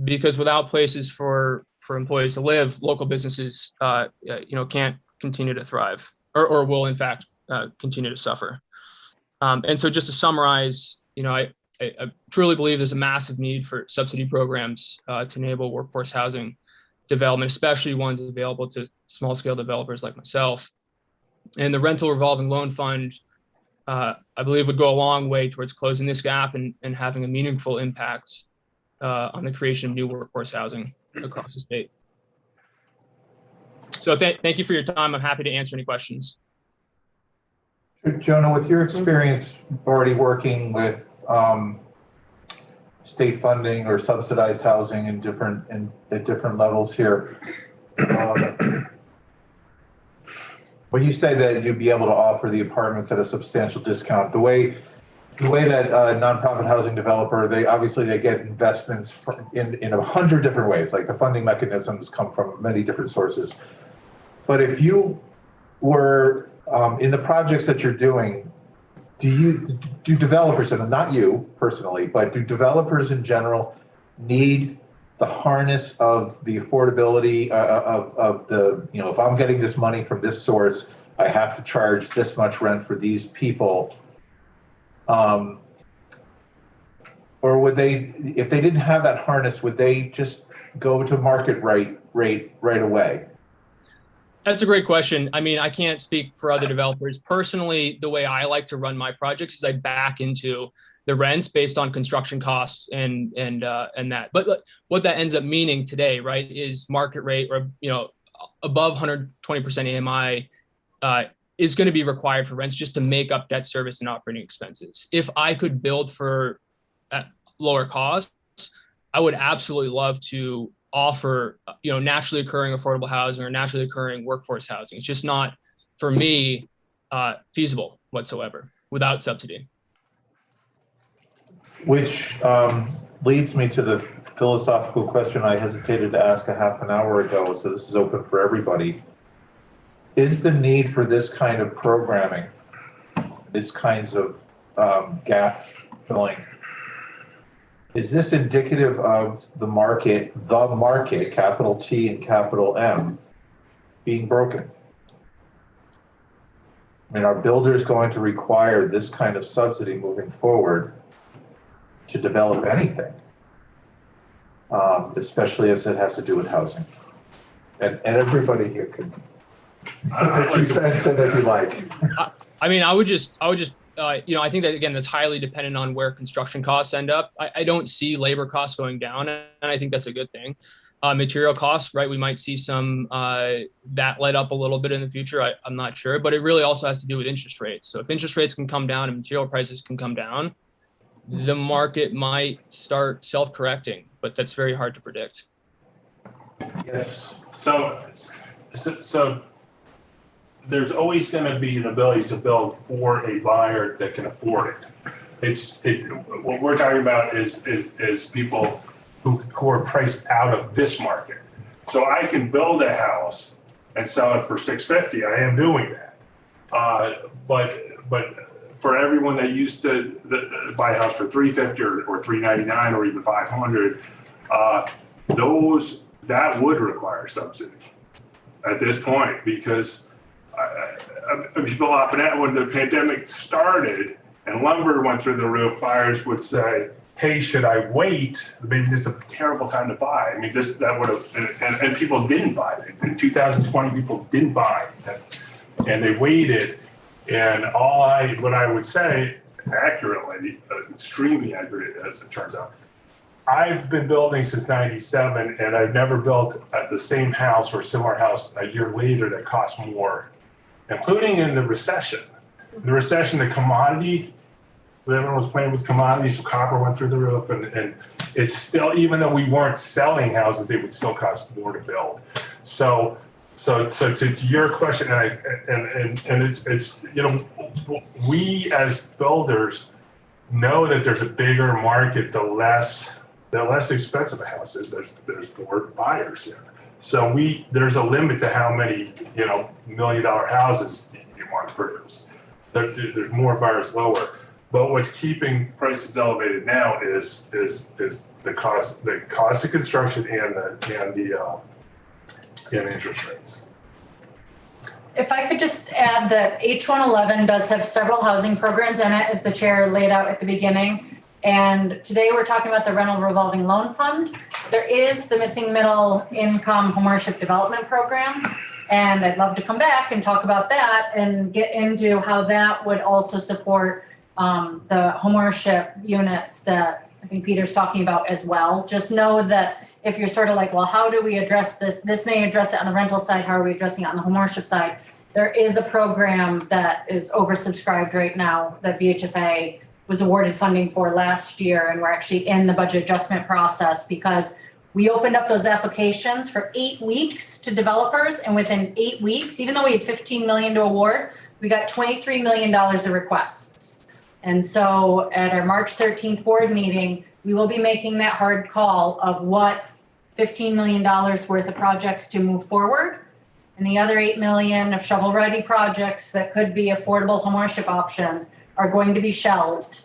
because without places for for employees to live, local businesses, can't continue to thrive or will in fact continue to suffer. And so just to summarize, I truly believe there's a massive need for subsidy programs to enable workforce housing development, especially ones available to small scale developers like myself. And the rental revolving loan fund, I believe, would go a long way towards closing this gap and having a meaningful impact on the creation of new workforce housing across the state. So thank you for your time. I'm happy to answer any questions. Jonah, with your experience already working with state funding or subsidized housing at different levels here, when you say that you'd be able to offer the apartments at a substantial discount, the way that nonprofit housing developer, they get investments in 100 different ways, like the funding mechanisms come from many different sources. But if you were in the projects that you're doing, do developers, and not you personally, but do developers in general need the harness of the affordability of the, if I'm getting this money from this source, I have to charge this much rent for these people? Or would they, if they didn't have that harness, would they just go to market rate right away? That's a great question. I mean, I can't speak for other developers. Personally, the way I like to run my projects is I back into the rents based on construction costs and that. But what that ends up meaning today, right, is market rate or above 120% AMI is going to be required for rents just to make up debt service and operating expenses. If I could build for lower costs, I would absolutely love to offer naturally occurring affordable housing or naturally occurring workforce housing. It's just not, for me, feasible whatsoever without subsidy. Which leads me to the philosophical question I hesitated to ask a half an hour ago, so this is open for everybody. Is the need for this kind of programming, this kinds of gap filling, is this indicative of the market, capital T and capital M, being broken? I mean, are builders going to require this kind of subsidy moving forward to develop anything, especially as it has to do with housing? And everybody here can put 2 cents in if you like. I mean, I would just I think that, again, that's highly dependent on where construction costs end up. I don't see labor costs going down, and I think that's a good thing. Material costs, right? We might see some that let up a little bit in the future. I'm not sure, but it really also has to do with interest rates. So if interest rates can come down and material prices can come down, the market might start self-correcting, but that's very hard to predict. Yes. So there's always going to be an ability to build for a buyer that can afford it. What we're talking about is people who are priced out of this market. So I can build a house and sell it for $650. I am doing that. But for everyone that used to buy a house for $350 or $399 or even $500, that would require subsidy at this point, because people often, when the pandemic started and lumber went through the roof, buyers would say, hey, should I wait? Maybe this is a terrible time to buy. I mean, that would have, and people didn't buy it. In 2020, people didn't buy it, and they waited. And what I would say, accurately, extremely accurate as it turns out, I've been building since '97, and I've never built at the same house or similar house a year later that cost more, including in the recession. In the recession, the commodity, everyone was playing with commodities, so copper went through the roof, and it's still, even though we weren't selling houses, they would still cost more to build. So to your question, and it's we as builders know that there's a bigger market the less expensive a house is. There's more buyers here. So there's a limit to how many $1 million houses you want to produce. There's more buyers lower. But what's keeping prices elevated now is the cost of construction and in interest rates. If I could just add that H111 does have several housing programs in it, as the chair laid out at the beginning. And today we're talking about the rental revolving loan fund. There is the missing middle income homeownership development program. And I'd love to come back and talk about that and get into how that would also support the homeownership units that I think Peter's talking about as well. Just know that if you're sort of like, well, how do we address this? This may address it on the rental side. How are we addressing it on the homeownership side? There is a program that is oversubscribed right now that VHFA was awarded funding for last year. And we're actually in the budget adjustment process because we opened up those applications for 8 weeks to developers. And within 8 weeks, even though we had 15 million to award, we got $23 million of requests. And so at our March 13th board meeting, we will be making that hard call of what $15 million worth of projects to move forward. And the other 8 million of shovel-ready projects that could be affordable homeownership options are going to be shelved.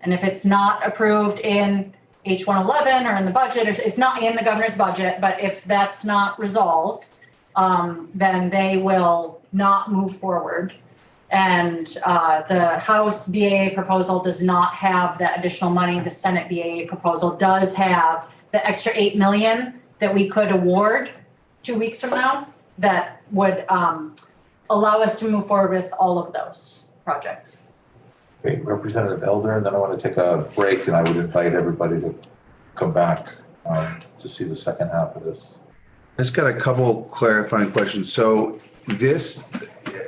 And if it's not approved in H111 or in the budget, it's not in the governor's budget, but if that's not resolved, then they will not move forward. And the House BAA proposal does not have that additional money. The Senate BAA proposal does have the extra 8 million that we could award 2 weeks from now that would allow us to move forward with all of those projects. Okay, Representative Elder, and then I want to take a break, and I would invite everybody to come back to see the second half of this. I just got a couple clarifying questions. So this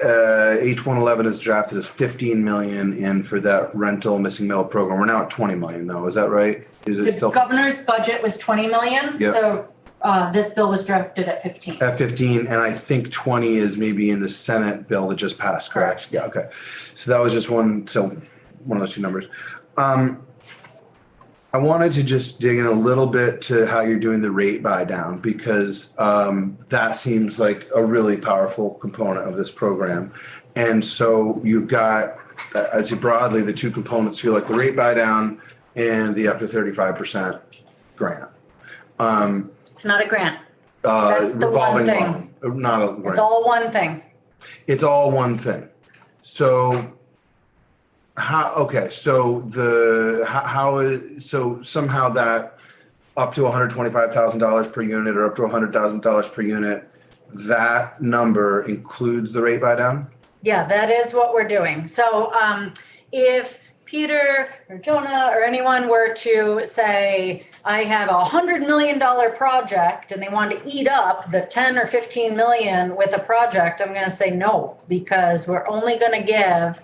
H111 is drafted as 15 million in for that rental missing middle program. We're now at 20 million though. Is that right? Is it The still governor's budget was 20 million. Yep. This bill was drafted at 15. at 15? And I think 20 is maybe in the Senate bill that just passed, correct? Yeah, okay. So that was just one of those two numbers. I wanted to just dig in a little bit to how you're doing the rate buy down because that seems like a really powerful component of this program. And so you've got, I'd say broadly, the two components feel like the rate buy down and the up to 35% grant. It's not a grant. That's the one revolving thing. loan, not a grant. It's all one thing. It's all one thing. So so somehow that up to $125,000 per unit or up to $100,000 per unit, that number includes the rate buy down? Yeah, that is what we're doing. So if Peter or Jonah or anyone were to say, I have $100 million project and they want to eat up the 10 or 15 million with a project, I'm going to say no, because we're only going to give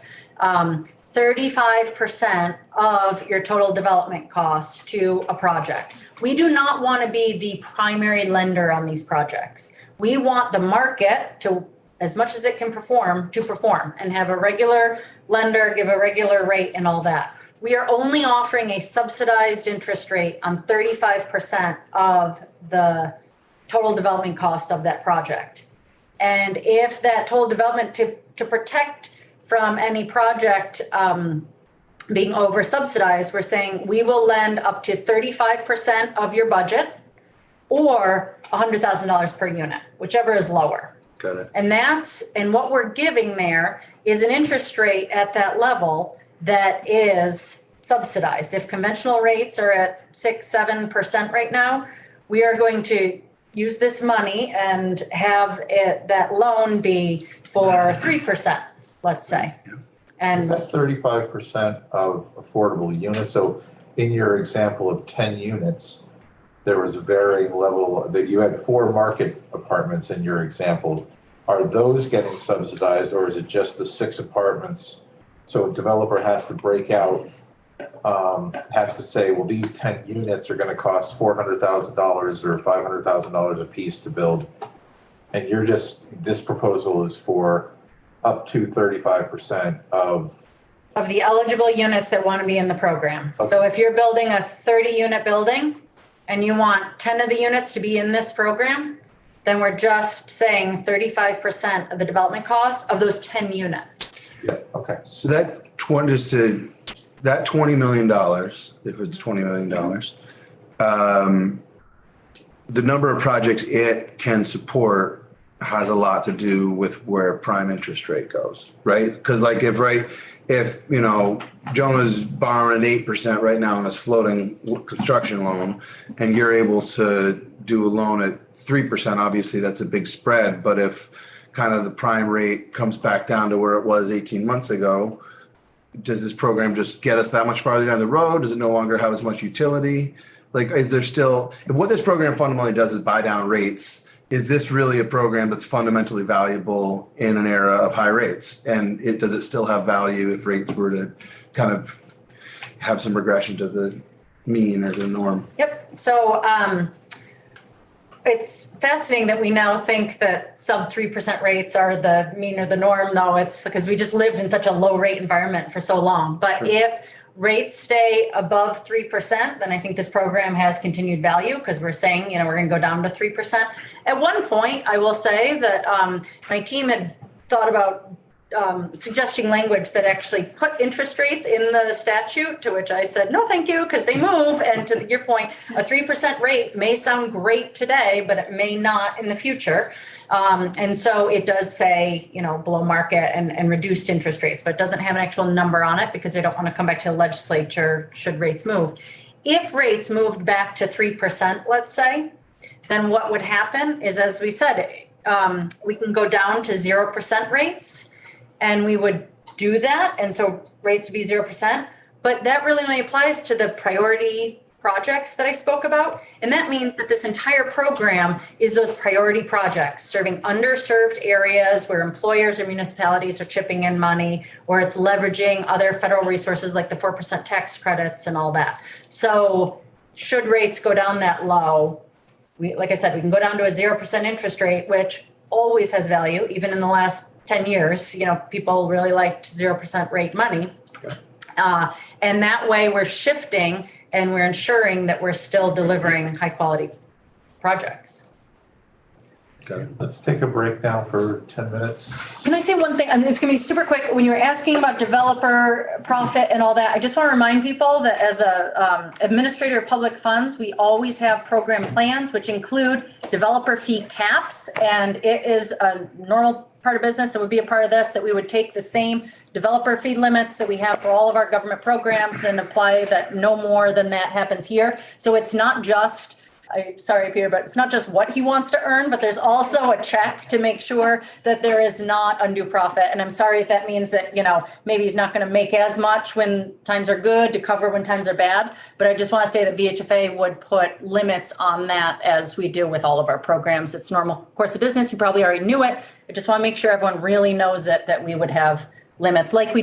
35% of your total development costs to a project. We do not want to be the primary lender on these projects. We want the market to, as much as it can perform, to perform and have a regular lender, give a regular rate and all that. We are only offering a subsidized interest rate on 35% of the total development costs of that project. And if that total development to protect from any project being over subsidized, we're saying we will lend up to 35% of your budget or $100,000 per unit, whichever is lower. Got it. And what we're giving there is an interest rate at that level that is subsidized. If conventional rates are at 6-7% right now, we are going to use this money and have that loan be for 3%. Let's say. And that's 35% of affordable units. So in your example of 10 units, there was a varying level that you had 4 market apartments in your example. Are those getting subsidized or is it just the 6 apartments? So a developer has to break out, has to say, well, these 10 units are going to cost $400,000 or $500,000 a piece to build. And this proposal is for up to 35% of the eligible units that want to be in the program. Okay. So if you're building a 30-unit building and you want 10 of the units to be in this program, then we're just saying 35% of the development costs of those 10 units. Yeah, okay. So that $20 million, if it's $20 million, the number of projects it can support has a lot to do with where prime interest rate goes, right? Because like if you know, Jonah's borrowing 8% right now on his floating construction loan, and you're able to do a loan at 3%, obviously that's a big spread. But if kind of the prime rate comes back down to where it was 18 months ago, does this program just get us that much farther down the road? Does it no longer have as much utility? Like, is there still, if what this program fundamentally does is buy down rates, is this really a program that's fundamentally valuable in an era of high rates? And does it still have value if rates were to kind of have some regression to the mean as a norm? Yep. So it's fascinating that we now think that sub 3% rates are the mean or the norm. No, it's because we just lived in such a low rate environment for so long. But if rates stay above 3%, then I think this program has continued value, because we're saying, you know, we're going to go down to 3%. At one point, I will say that my team had thought about suggesting language that actually put interest rates in the statute, to which I said, no, thank you, because they move. And to your point, a 3% rate may sound great today, but it may not in the future. And so it does say, you know, below market and reduced interest rates, but it doesn't have an actual number on it because they don't want to come back to the legislature should rates move. If rates moved back to 3%, let's say, then what would happen is, as we said, we can go down to 0% rates. And we would do that. And so rates would be 0%. But that really only applies to the priority projects that I spoke about. And that means that this entire program is those priority projects serving underserved areas where employers or municipalities are chipping in money, or it's leveraging other federal resources like the 4% tax credits and all that. So should rates go down that low, like I said, we can go down to a 0% interest rate, which always has value. Even in the last 10 years, you know, people really liked 0% rate money. And that way we're shifting and we're ensuring that we're still delivering high quality projects. Okay. Let's take a break now for 10 minutes. Can I say one thing? I mean, it's going to be super quick. When you were asking about developer profit and all that, I just want to remind people that as a administrator of public funds, we always have program plans, which include developer fee caps. And it is a normal part of business. It would be a part of this, that we would take the same developer fee limits that we have for all of our government programs and apply that no more than that happens here. So it's not just, sorry, Peter, but it's not just what he wants to earn, but there's also a check to make sure that there is not undue profit. And I'm sorry if that means that, you know, maybe he's not going to make as much when times are good to cover when times are bad. But I just want to say that VHFA would put limits on that, as we do with all of our programs. It's normal course of business. You probably already knew it. I just want to make sure everyone really knows it, that we would have limits like we